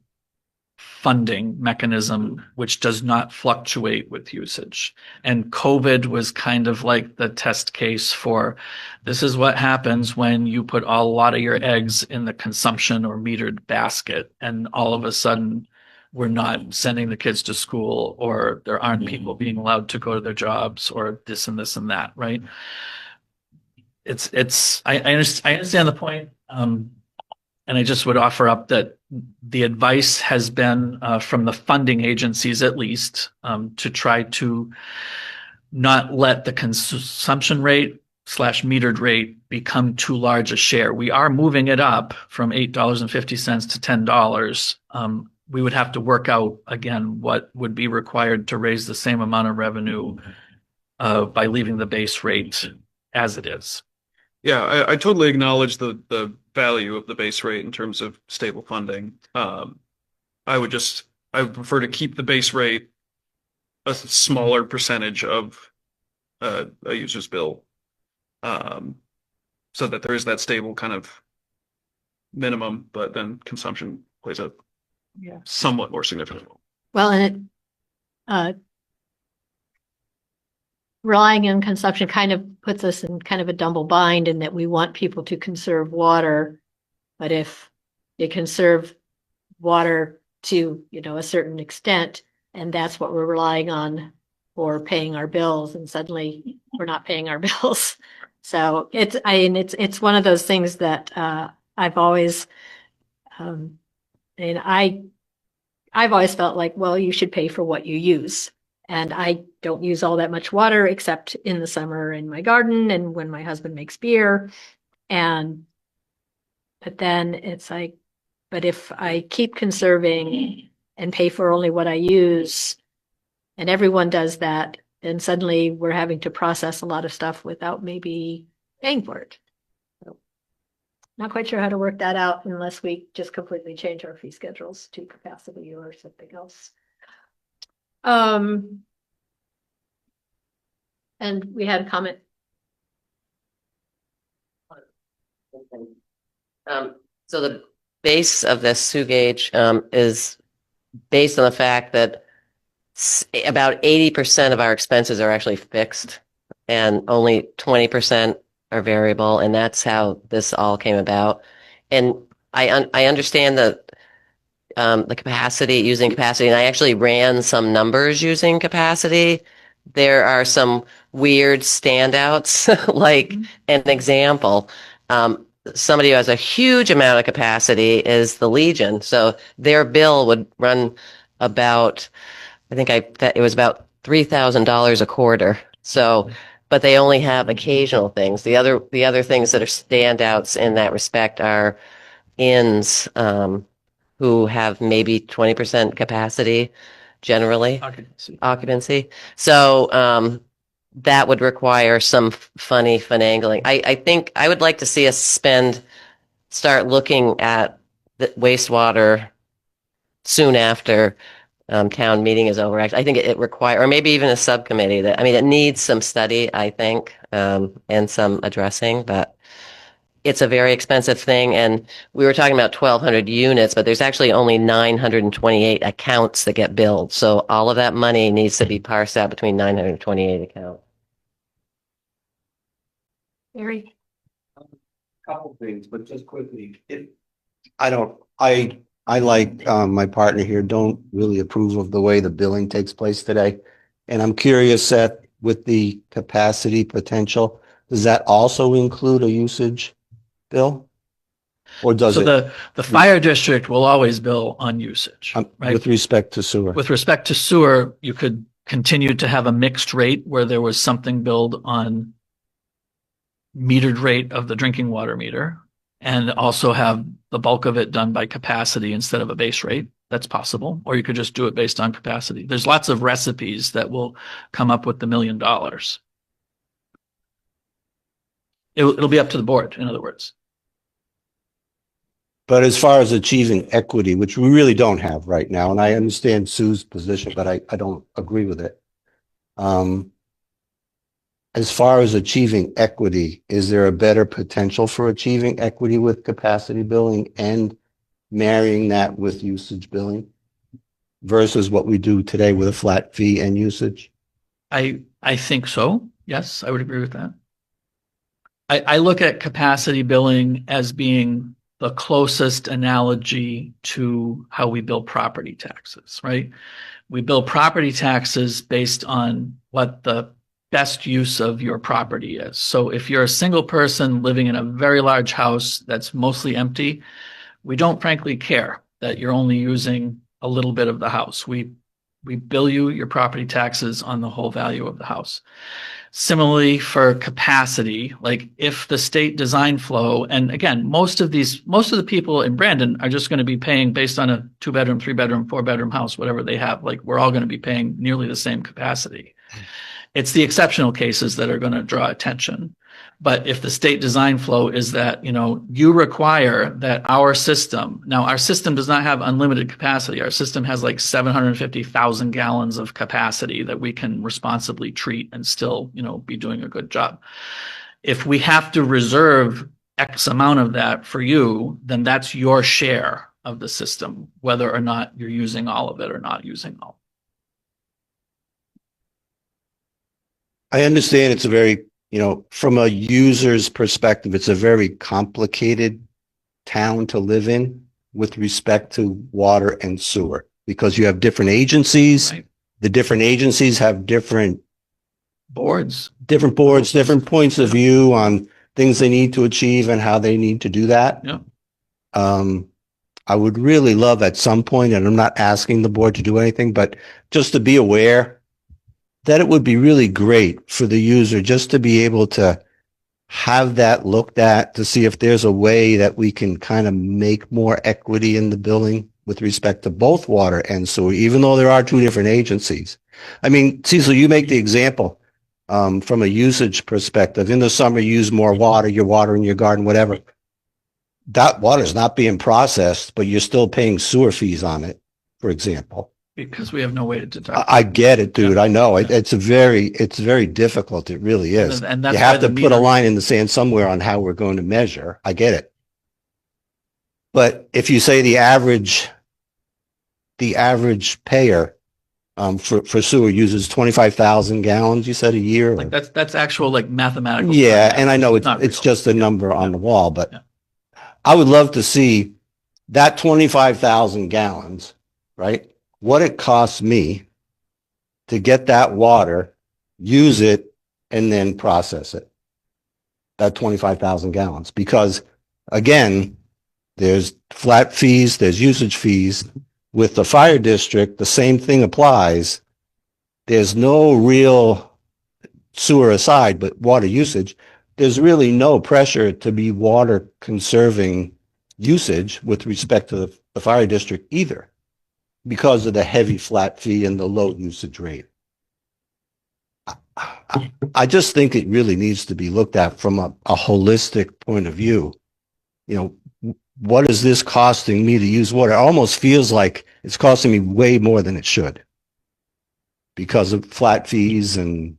funding mechanism, which does not fluctuate with usage. And COVID was kind of like the test case for this is what happens when you put a lot of your eggs in the consumption or metered basket. And all of a sudden, we're not sending the kids to school, or there aren't people being allowed to go to their jobs, or this and this and that, right? I understand the point. And I just would offer up that the advice has been from the funding agencies, at least, to try to not let the consumption rate / metered rate become too large a share. We are moving it up from $8.50 to $10. We would have to work out, again, what would be required to raise the same amount of revenue by leaving the base rate as it is. Yeah, I totally acknowledge the value of the base rate in terms of stable funding. I would prefer to keep the base rate a smaller percentage of a user's bill, so that there is that stable kind of minimum, but then consumption plays a somewhat more significant role. Well, and it relying on consumption kind of puts us in kind of a double bind in that we want people to conserve water, but if they conserve water to, a certain extent, and that's what we're relying on for paying our bills, and suddenly we're not paying our bills. So it's one of those things that I've always, I've always felt like, well, you should pay for what you use. And I don't use all that much water except in the summer in my garden and when my husband makes beer. But then it's like, but if I keep conserving and pay for only what I use, and everyone does that, then suddenly we're having to process a lot of stuff without maybe paying for it. So, not quite sure how to work that out unless we just completely change our fee schedules to capacity or something else. And we had a comment. So the base of this SU gauge is based on the fact that about 80% of our expenses are actually fixed and only 20% are variable. And that's how this all came about. And I understand that the capacity, using capacity, and I actually ran some numbers using capacity. there are some weird standouts. Like an example, somebody who has a huge amount of capacity is the Legion. So their bill would run about, that it was about $3,000 a quarter. So, but they only have occasional things. The other things that are standouts in that respect are inns, who have maybe 20% capacity generally, occupancy. So, that would require some funny finagling. I think I would like to see us start looking at the wastewater soon after town meeting is over. I think it require, or maybe even a subcommittee it needs some study, I think, and some addressing, but it's a very expensive thing. And we were talking about 1,200 units, but there's actually only 928 accounts that get billed. So all of that money needs to be parsed out between 928 accounts. Barry? Couple things, but just quickly, I like my partner here, don't really approve of the way the billing takes place today. And I'm curious that with the capacity potential, does that also include a usage bill? Or does So it the fire district will always bill on usage, right? with respect to sewer? With respect to sewer, you could continue to have a mixed rate where there was something billed on metered rate of the drinking water meter, and also have the bulk of it done by capacity instead of a base rate. That's possible. Or you could just do it based on capacity. There's lots of recipes that will come up with the $1 million. It'll be up to the board, in other words. But as far as achieving equity, which we really don't have right now, and I understand Sue's position, but I don't agree with it. As far as achieving equity, is there a better potential for achieving equity with capacity billing and marrying that with usage billing versus what we do today with a flat fee and usage? I think so. Yes, I would agree with that. I look at capacity billing as being the closest analogy to how we bill property taxes, right? We bill property taxes based on what the best use of your property is. So if you're a single person living in a very large house that's mostly empty, we don't frankly care that you're only using a little bit of the house. We bill you your property taxes on the whole value of the house. Similarly for capacity, like if the state design flow, and again, most of the people in Brandon are just going to be paying based on a 2-bedroom, 3-bedroom, 4-bedroom house, whatever they have. Like we're all going to be paying nearly the same capacity. It's the exceptional cases that are going to draw attention. But if the state design flow is that, you require that our system does not have unlimited capacity. Our system has like 750,000 gallons of capacity that we can responsibly treat and still, be doing a good job. If we have to reserve X amount of that for you, then that's your share of the system, whether or not you're using all of it or not using all. I understand it's a very, from a user's perspective, it's a very complicated town to live in with respect to water and sewer because you have different agencies. Right. The different agencies have different boards, different points of view on things they need to achieve and how they need to do that. Yeah. I would really love at some point, and I'm not asking the board to do anything, but just to be aware that it would be really great for the user just to be able to have that looked at to see if there's a way that we can kind of make more equity in the billing with respect to both water and sewer, even though there are two different agencies. I mean, Cecil, you make the example from a usage perspective. In the summer, you use more water, you're watering your garden, whatever. That water is not being processed, but you're still paying sewer fees on it, for example. Because we have no way to deduct. I get it, dude. Yeah. I know it's very difficult. It really is. And that's you have to put a line in the sand somewhere on how we're going to measure. I get it. But if you say the average payer for sewer uses 25,000 gallons, you said a year. Like that's actual like mathematical. Yeah, and I know it's just a number on the wall, but I would love to see that 25,000 gallons, right? What it costs me to get that water use it, and then process it. That 25,000 gallons, because again, there's flat fees, there's usage fees. With the fire district, the same thing applies. There's no real, sewer aside, but water usage. There's really no pressure to be water conserving usage with respect to the fire district either, because of the heavy flat fee and the low usage rate. I just think it really needs to be looked at from a holistic point of view. You know, what is this costing me to use water? It almost feels like it's costing me way more than it should because of flat fees and.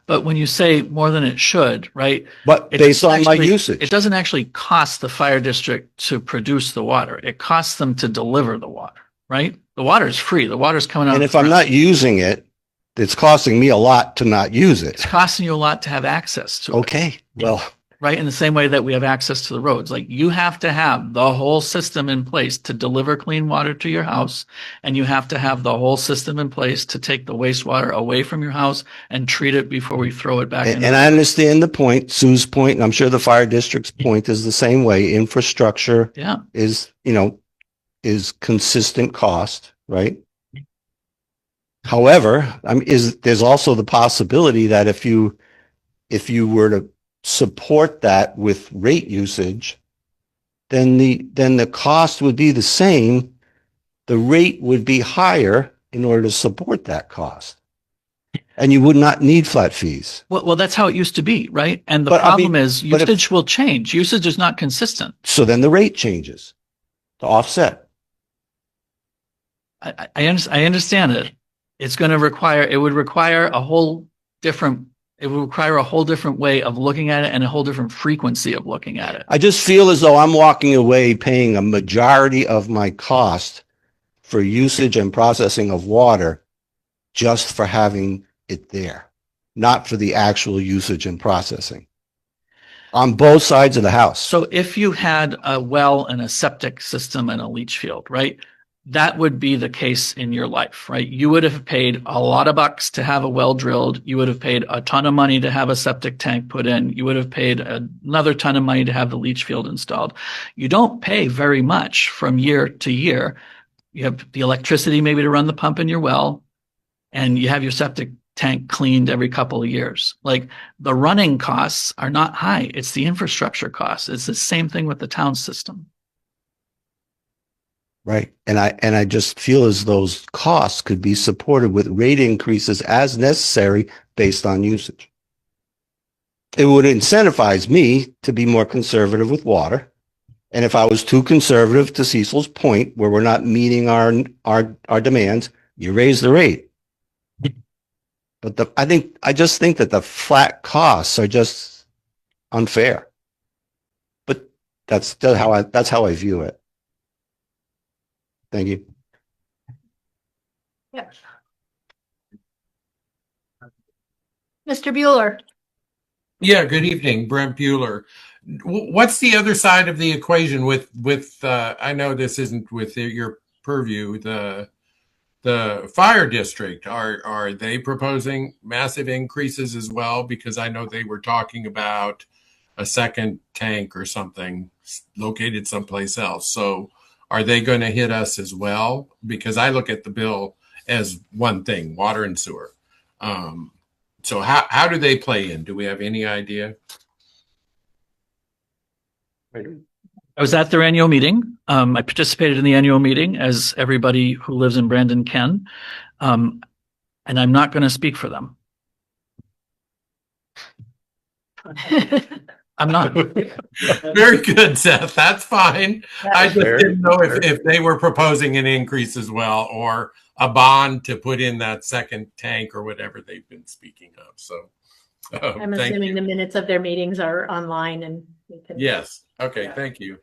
But when you say more than it should, right? But it based doesn't on my actually- usage. It doesn't actually cost the fire district to produce the water. It costs them to deliver the water, right? The water is free. The water's coming out. And of if the I'm ground. not using it, it's costing me a lot to not use It's it. costing you a lot to have access to it. Okay, well, Right? In the same way that we have access to the roads. Like you have to have the whole system in place to deliver clean water to your house. And you have to have the whole system in place to take the wastewater away from your house and treat it before we throw it back in. and I understand the point, Sue's point, and I'm sure the fire district's point is the same way. Infrastructure Yeah. is, you know, is consistent cost, right? However, there's also the possibility that if you were to support that with rate usage, then the cost would be the same. The rate would be higher in order to support that cost. And you would not need flat fees. Well, that's how it used to be, right? And the But, I problem mean, is but if- usage will change. Usage is not consistent. So then the rate changes to offset. I understand it. It's going to require, it would require a whole different way of looking at it and a whole different frequency of looking at it. I just feel as though I'm walking away paying a majority of my cost for usage and processing of water just for having it there, not for the actual usage and processing on both sides of the house. So if you had a well and a septic system and a leach field, right? That would be the case in your life, right? You would have paid a lot of bucks to have a well drilled. You would have paid a ton of money to have a septic tank put in. You would have paid another ton of money to have the leach field installed. You don't pay very much from year to year. You have the electricity maybe to run the pump in your well, and you have your septic tank cleaned every couple of years. Like the running costs are not high. It's the infrastructure costs. It's the same thing with the town system. Right. And I just feel as those costs could be supported with rate increases as necessary based on usage. It would incentivize me to be more conservative with water. And if I was too conservative, to Cecil's point, where we're not meeting our demands, you raise the rate. But I just think that the flat costs are just unfair. But that's how I view it. Thank you. Yeah. Mr. Bueller. Yeah, good evening, Brent Bueller. What's the other side of the equation with I know this isn't with your purview, the fire district? Are they proposing massive increases as well? Because I know they were talking about a second tank or something located someplace else. So are they going to hit us as well? Because I look at the bill as one thing, water and sewer. So how do they play in? Do we have any idea? I was at their annual meeting. I participated in the annual meeting, as everybody who lives in Brandon can. And I'm not going to speak for them. I'm not. Very good, Seth. That's fine. I just didn't know if they were proposing an increase as well, or a bond to put in that second tank or whatever they've been speaking of. So I'm assuming the minutes of their meetings are online and we can. Yes. Okay. Yeah. Thank you.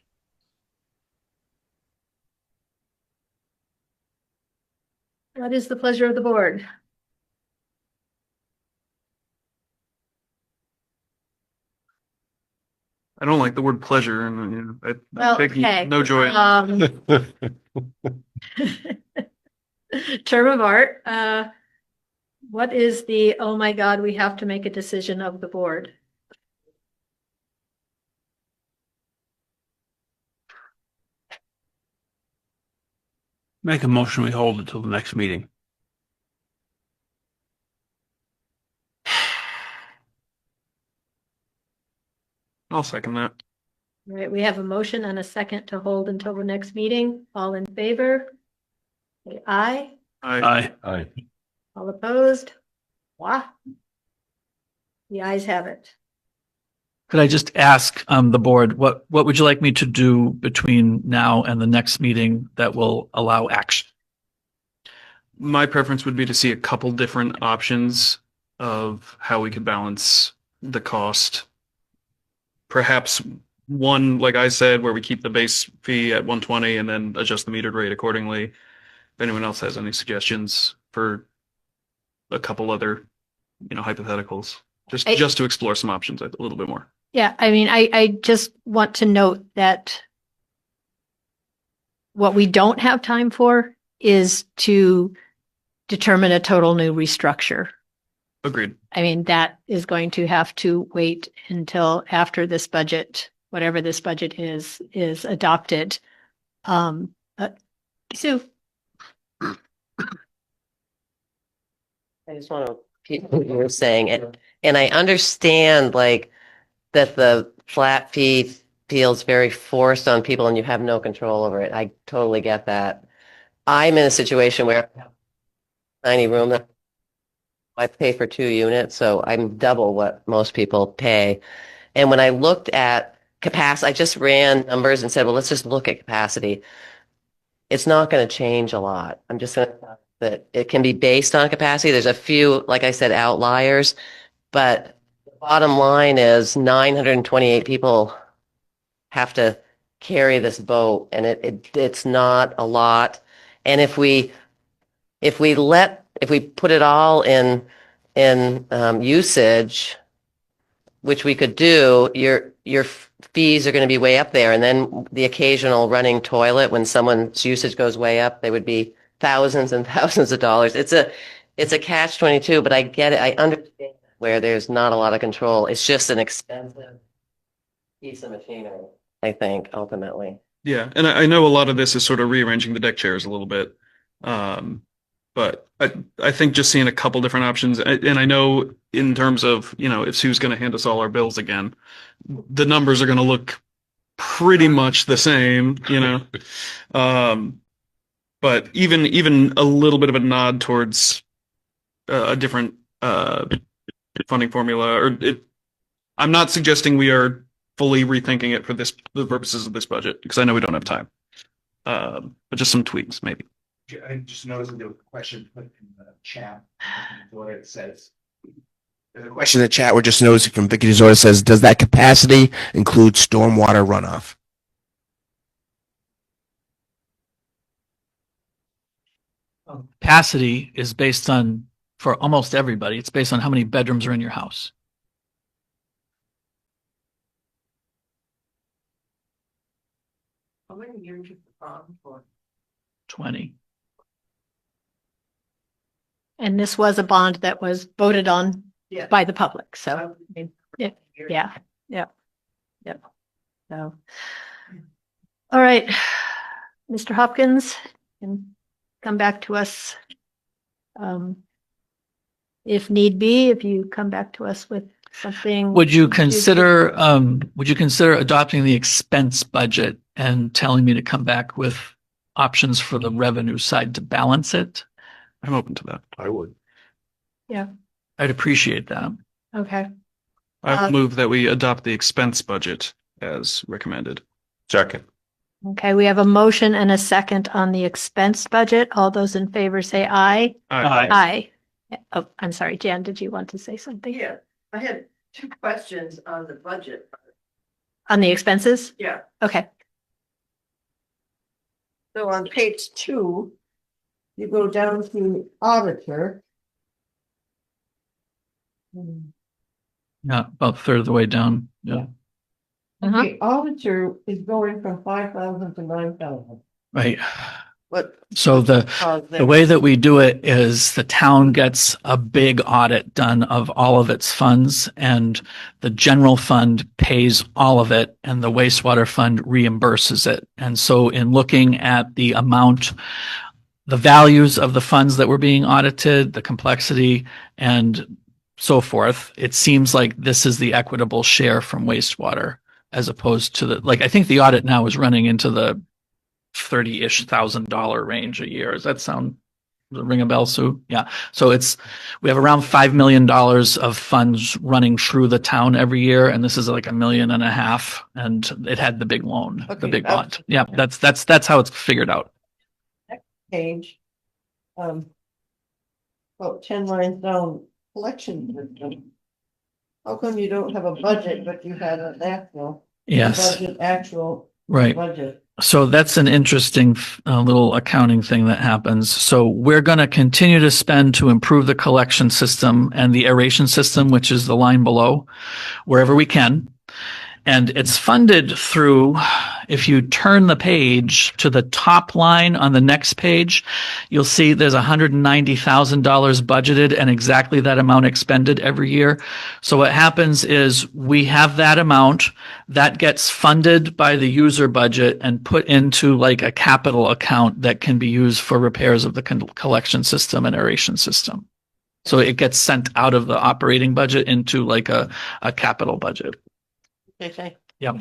What is the pleasure of the board? I don't like the word pleasure, and you know, Well, I take okay. no joy. Term of art. What is the, oh my God, we have to make a decision of the board? Make a motion, we hold until the next meeting. I'll second that. All right, we have a motion and a second to hold until the next meeting. All in favor? Say aye. I Aye. All opposed? Wah. The ayes have it. Could I just ask the board, what would you like me to do between now and the next meeting that will allow action? My preference would be to see a couple different options of how we could balance the cost. Perhaps one, like I said, where we keep the base fee at 120 and then adjust the metered rate accordingly. If anyone else has any suggestions for a couple other, hypotheticals, just to explore some options a little bit more. Yeah, I mean, I just want to note that what we don't have time for is to determine a total new restructure. Agreed. I mean, that is going to have to wait until after this budget, whatever this budget is adopted. Sue. I just want to repeat what you were saying, and I understand like that the flat fee feels very forced on people and you have no control over it. I totally get that. I'm in a situation where I have a tiny room that I pay for 2 units, so I'm double what most people pay. And when I looked at capacity, I just ran numbers and said, well, let's just look at capacity. It's not going to change a lot. I'm just going to say that it can be based on capacity. There's a few, like I said, outliers, but the bottom line is 928 people have to carry this boat, and it's not a lot. And if we put it all in usage, which we could do, your fees are going to be way up there. And then the occasional running toilet, when someone's usage goes way up, they would be thousands and thousands of dollars. It's a catch-22, but I get it. I understand where there's not a lot of control. It's just an expensive piece of machinery, I think, ultimately. Yeah, and I know a lot of this is sort of rearranging the deck chairs a little bit. But I think just seeing a couple different options, and I know in terms of, if Sue's going to hand us all our bills again, the numbers are going to look pretty much the same, but even a little bit of a nod towards a different funding formula, I'm not suggesting we are fully rethinking it for the purposes of this budget, because I know we don't have time, but just some tweaks maybe. I just noticed that there was a question put in the chat. What it says. There's a question in the chat we're just noticing from Vicky DeZora says, does that capacity include stormwater runoff? Capacity is based on, for almost everybody, it's based on how many bedrooms are in your house. How many years is the bond for? 20. And this was a bond that was voted on by the public. So, I mean, yeah. So, all right, Mr. Hopkins, can come back to us. If need be, if you come back to us with something. Would you consider adopting the expense budget and telling me to come back with options for the revenue side to balance it? I'm open to that. I would. Yeah. I'd appreciate that. Okay. I move that we adopt the expense budget as recommended. Second. Okay, we have a motion and a second on the expense budget. All those in favor say aye. Aye. Aye. Oh, I'm sorry, Jan, did you want to say something? Yeah, I had 2 questions on the budget. On the expenses? Yeah. Okay. So on page 2, you go down to auditor. Yeah, about a third of the way down. Yeah. The auditor is going from 5,000 to 9,000. Right. What? So the caused The that? way that we do it is the town gets a big audit done of all of its funds, and the general fund pays all of it and the wastewater fund reimburses it. And so in looking at the amount, the values of the funds that were being audited, the complexity and so forth, it seems like this is the equitable share from wastewater as opposed to I think the audit now is running into the $30,000 range a year. Does that ring a bell, Sue? Yeah. So we have around $5 million of funds running through the town every year. And this is like $1.5 million. And it had the big loan, the big bond. Yeah. That's how it's figured out. Page. About 10 lines down, collection system. How come you don't have a budget, but you have an actual? Yes. Budget, actual. Right. Budget. So that's an interesting little accounting thing that happens. So we're going to continue to spend to improve the collection system and the aeration system, which is the line below, wherever we can. And it's funded through, if you turn the page to the top line on the next page, you'll see there's $190,000 budgeted and exactly that amount expended every year. So what happens is we have that amount that gets funded by the user budget and put into like a capital account that can be used for repairs of the collection system and aeration system. So it gets sent out of the operating budget into like a capital budget. Okay. Yep.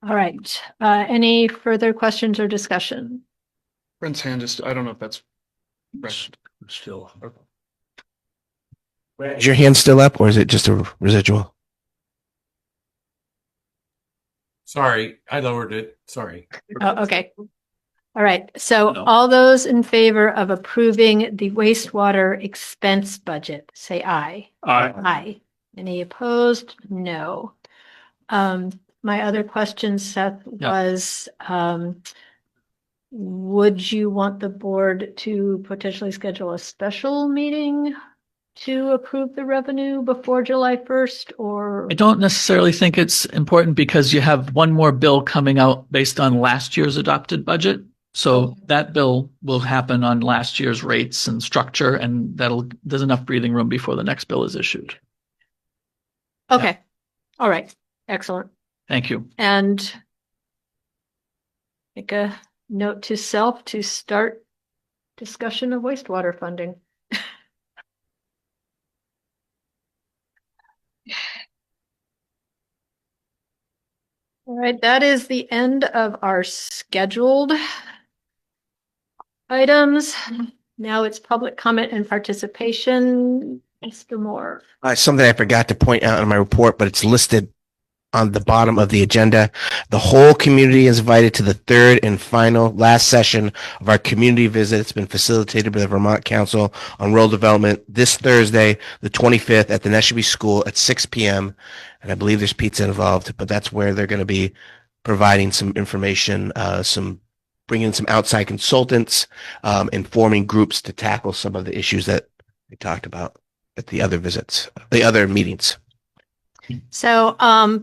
All right. Any further questions or discussion? Brent's hand is, I don't know if that's Still. Is your hand still up or is it just a residual? Sorry, I lowered it. Sorry. Oh, okay. All right. So No. all those in favor of approving the wastewater expense budget, say aye. Aye. Aye. Any opposed? No. My other question, Seth, Yeah. was, would you want the board to potentially schedule a special meeting to approve the revenue before July 1st or? I don't necessarily think it's important because you have one more bill coming out based on last year's adopted budget. So that bill will happen on last year's rates and structure, and there's enough breathing room before the next bill is issued. Okay. All right. Excellent. Thank you. And make a note to self to start discussion of wastewater funding. All right, that is the end of our scheduled items. Now it's public comment and participation. Mr. Moore. Something I forgot to point out in my report, but it's listed on the bottom of the agenda. The whole community is invited to the third and final last session of our community visit. It's been facilitated by the Vermont Council on Rural Development this Thursday, the 25th at the Neshabe School at 6 p.m. And I believe there's pizza involved, but that's where they're going to be providing some information, bringing in some outside consultants, and forming groups to tackle some of the issues that we talked about at the other visits, the other meetings. So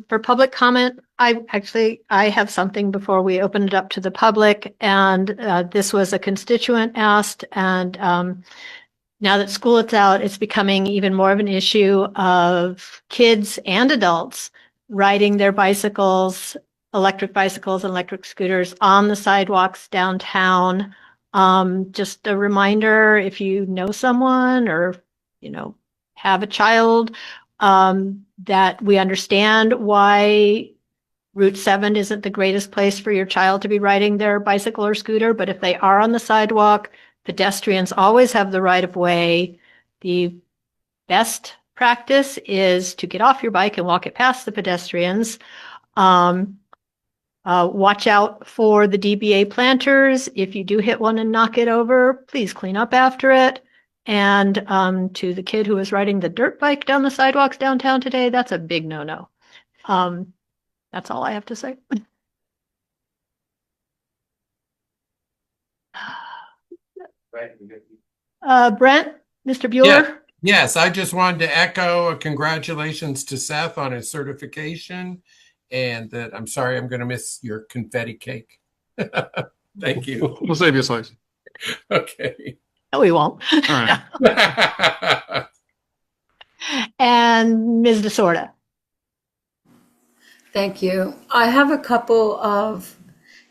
for public comment, I have something before we open it up to the public. And this was a constituent asked. And now that school is out, it's becoming even more of an issue of kids and adults riding their bicycles, electric bicycles and electric scooters on the sidewalks downtown. Just a reminder, if you know someone or, have a child, that we understand why Route 7 isn't the greatest place for your child to be riding their bicycle or scooter, but if they are on the sidewalk, pedestrians always have the right of way. The best practice is to get off your bike and walk it past the pedestrians. Watch out for the DBA planters. If you do hit one and knock it over, please clean up after it. And to the kid who was riding the dirt bike down the sidewalks downtown today, that's a big no-no. That's all I have to say. Brent, Mr. Bueller? Yes, I just wanted to echo a congratulations to Seth on his certification, and that I'm sorry I'm going to miss your confetti cake. Thank you. We'll save you a slice. Okay. No, we won't. All right. And Ms. DeSorda. Thank you. I have a couple of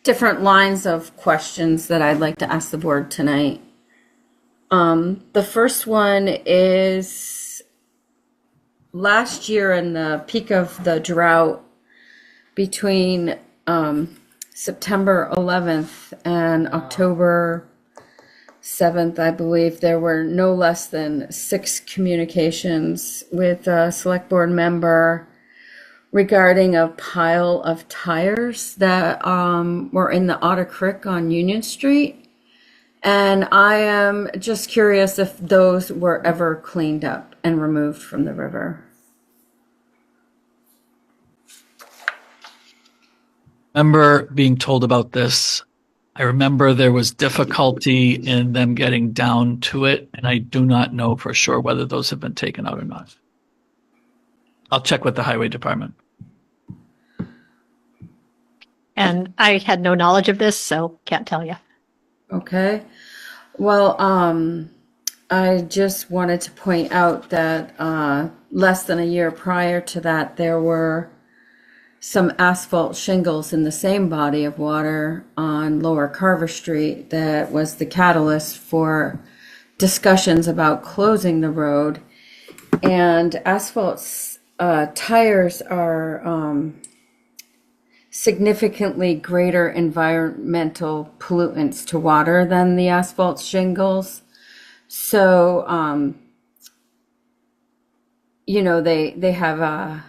different lines of questions that I'd like to ask the board tonight. The first one is last year in the peak of the drought between September 11th and October 7th, I believe, there were no less than 6 communications with a select board member regarding a pile of tires that were in the Otter Creek on Union Street. And I am just curious if those were ever cleaned up and removed from the river. Remember being told about this. I remember there was difficulty in them getting down to it, and I do not know for sure whether those have been taken out or not. I'll check with the highway department. And I had no knowledge of this, so can't tell you. Okay. Well, I just wanted to point out that less than a year prior to that, there were some asphalt shingles in the same body of water on Lower Carver Street that was the catalyst for discussions about closing the road. And asphalt tires are significantly greater environmental pollutants to water than the asphalt shingles. So, you know, they have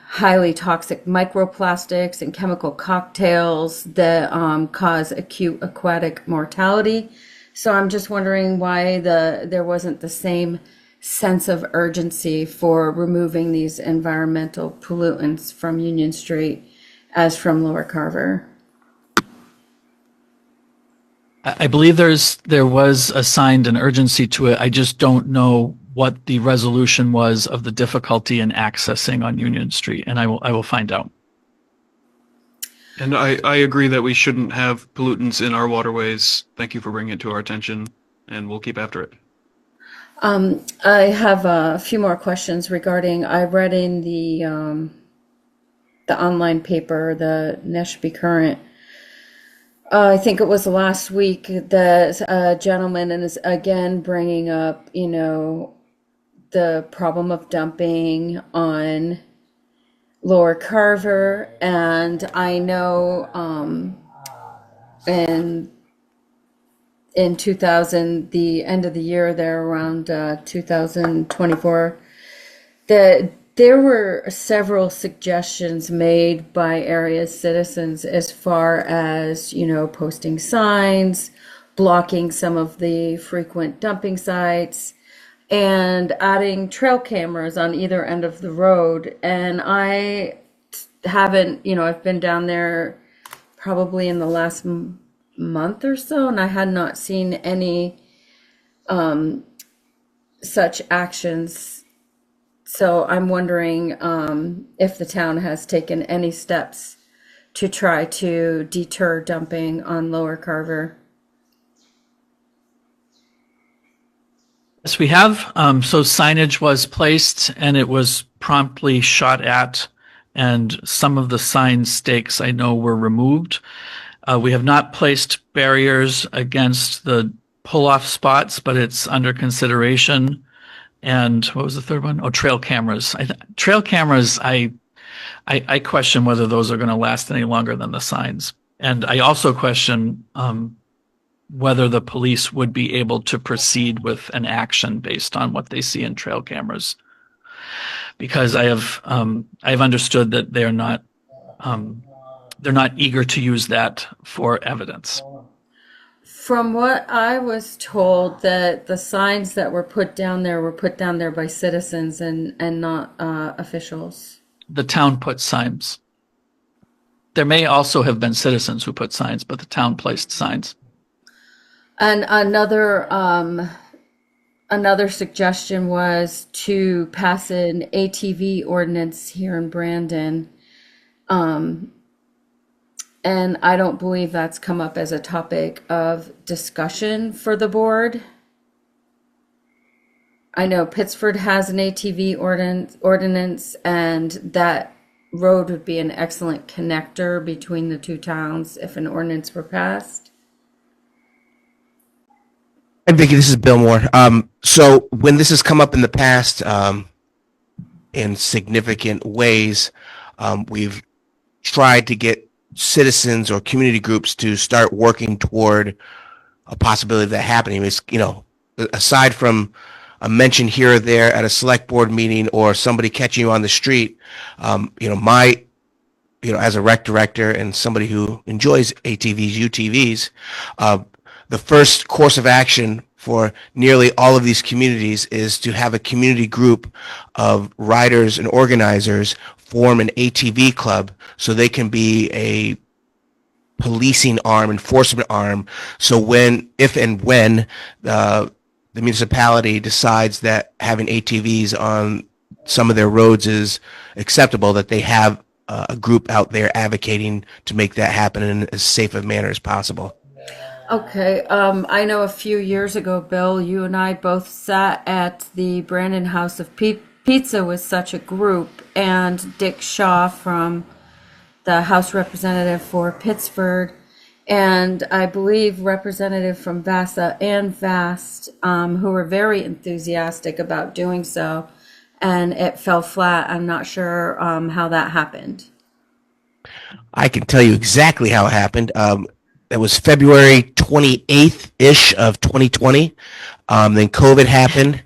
highly toxic microplastics and chemical cocktails that cause acute aquatic mortality. So I'm just wondering why there wasn't the same sense of urgency for removing these environmental pollutants from Union Street as from Lower Carver. I believe there was assigned an urgency to it. I just don't know what the resolution was of the difficulty in accessing on Union Street, and I will find out. And I agree that we shouldn't have pollutants in our waterways. Thank you for bringing it to our attention, and we'll keep after it. I have a few more questions regarding, I read in the online paper, the Neshby Current, I think it was last week, that a gentleman is again bringing up, you know, the problem of dumping on Lower Carver. And I know in 2000, the end of the year there, around 2024, that there were several suggestions made by area citizens as far as, you know, posting signs, blocking some of the frequent dumping sites, and adding trail cameras on either end of the road. And I haven't, you know, I've been down there probably in the last month or so, and I had not seen any such actions. So I'm wondering if the town has taken any steps to try to deter dumping on Lower Carver. Yes, we have. So signage was placed and it was promptly shot at, and some of the sign stakes I know were removed. We have not placed barriers against the pull-off spots, but it's under consideration. And what was the third one? Oh, trail cameras. Trail cameras, I question whether those are going to last any longer than the signs. And I also question whether the police would be able to proceed with an action based on what they see in trail cameras. Because I've understood that they're not eager to use that for evidence. From what I was told, that the signs that were put down there by citizens and not officials. The town put signs. There may also have been citizens who put signs, but the town placed signs. And another suggestion was to pass an ATV ordinance here in Brandon, And I don't believe that's come up as a topic of discussion for the board. I know Pittsford has an ATV ordinance, and that road would be an excellent connector between the two towns if an ordinance were passed. Hey, Vicky, this is Bill Moore. So when this has come up in the past, in significant ways, we've tried to get citizens or community groups to start working toward a possibility of that happening. It's, aside from a mention here or there at a select board meeting or somebody catching you on the street, as a rec director and somebody who enjoys ATVs, UTVs, the first course of action for nearly all of these communities is to have a community group of riders and organizers form an ATV club so they can be a policing arm, enforcement arm. So if and when the municipality decides that having ATVs on some of their roads is acceptable, that they have a group out there advocating to make that happen in as safe a manner as possible. Okay, I know a few years ago, Bill, you and I both sat at the Brandon House of Pizza with such a group, and Dick Shaw from the House Representative for Pittsford, and I believe Representative from Vasa and Vast, who were very enthusiastic about doing so, and it fell flat. I'm not sure how that happened. I can tell you exactly how it happened. It was February 28th-ish of 2020. Then COVID happened,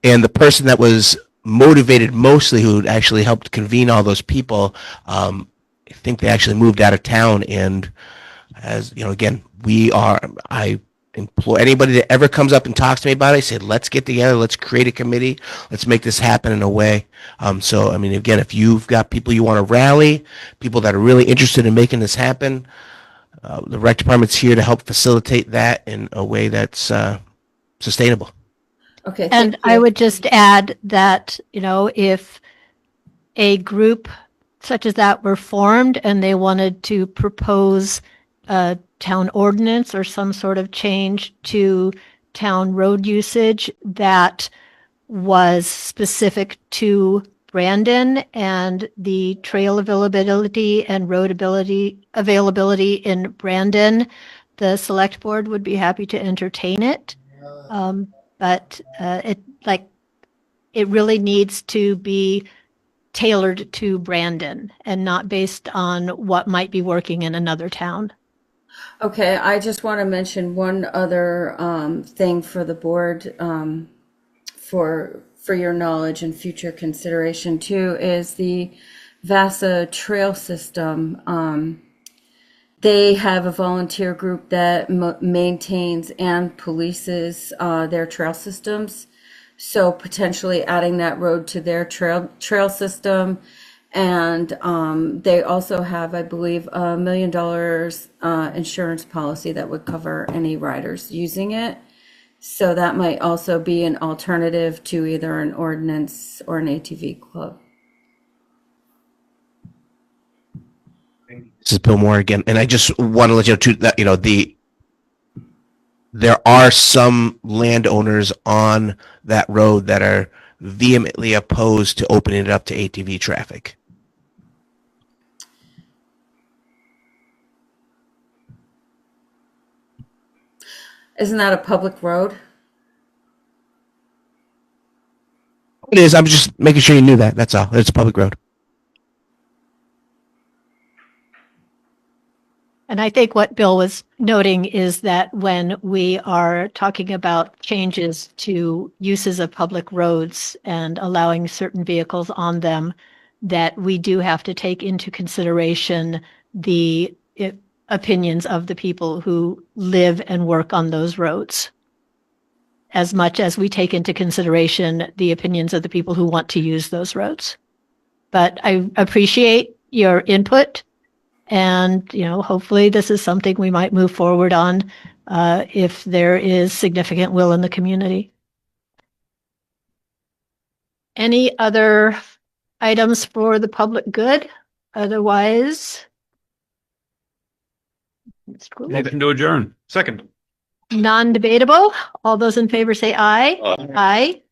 and the person that was motivated mostly, who actually helped convene all those people, I think they actually moved out of town. And as you know, again, I implore anybody that ever comes up and talks to me about it, I say, let's get together, let's create a committee, let's make this happen in a way. So, I mean, again, if you've got people you want to rally, people that are really interested in making this happen, the rec department's here to help facilitate that in a way that's sustainable. Okay, And I would just add that, if a group such as that were formed and they wanted to propose a town ordinance or some sort of change to town road usage that was specific to Brandon and the trail availability and road availability in Brandon, the select board would be happy to entertain it. But it really needs to be tailored to Brandon and not based on what might be working in another town. Okay, I just want to mention one other thing for the board, for your knowledge and future consideration too, is the Vasa Trail System. They have a volunteer group that maintains and polices their trail systems. So potentially adding that road to their trail system. And they also have, I believe, $1 million insurance policy that would cover any riders using it. So that might also be an alternative to either an ordinance or an ATV club. This is Bill Moore again, and I just want to let you know too that there are some landowners on that road that are vehemently opposed to opening it up to ATV traffic. Isn't that a public road? It is. I'm just making sure you knew that. That's all. It's a public road. And I think what Bill was noting is that when we are talking about changes to uses of public roads and allowing certain vehicles on them, that we do have to take into consideration the opinions of the people who live and work on those roads, as much as we take into consideration the opinions of the people who want to use those roads. But I appreciate your input. And, hopefully this is something we might move forward on if there is significant will in the community. Any other items for the public good? Otherwise, Mr. Cool. Motion to adjourn. Second. Non-debatable. All those in favor say aye. Aye. Aye.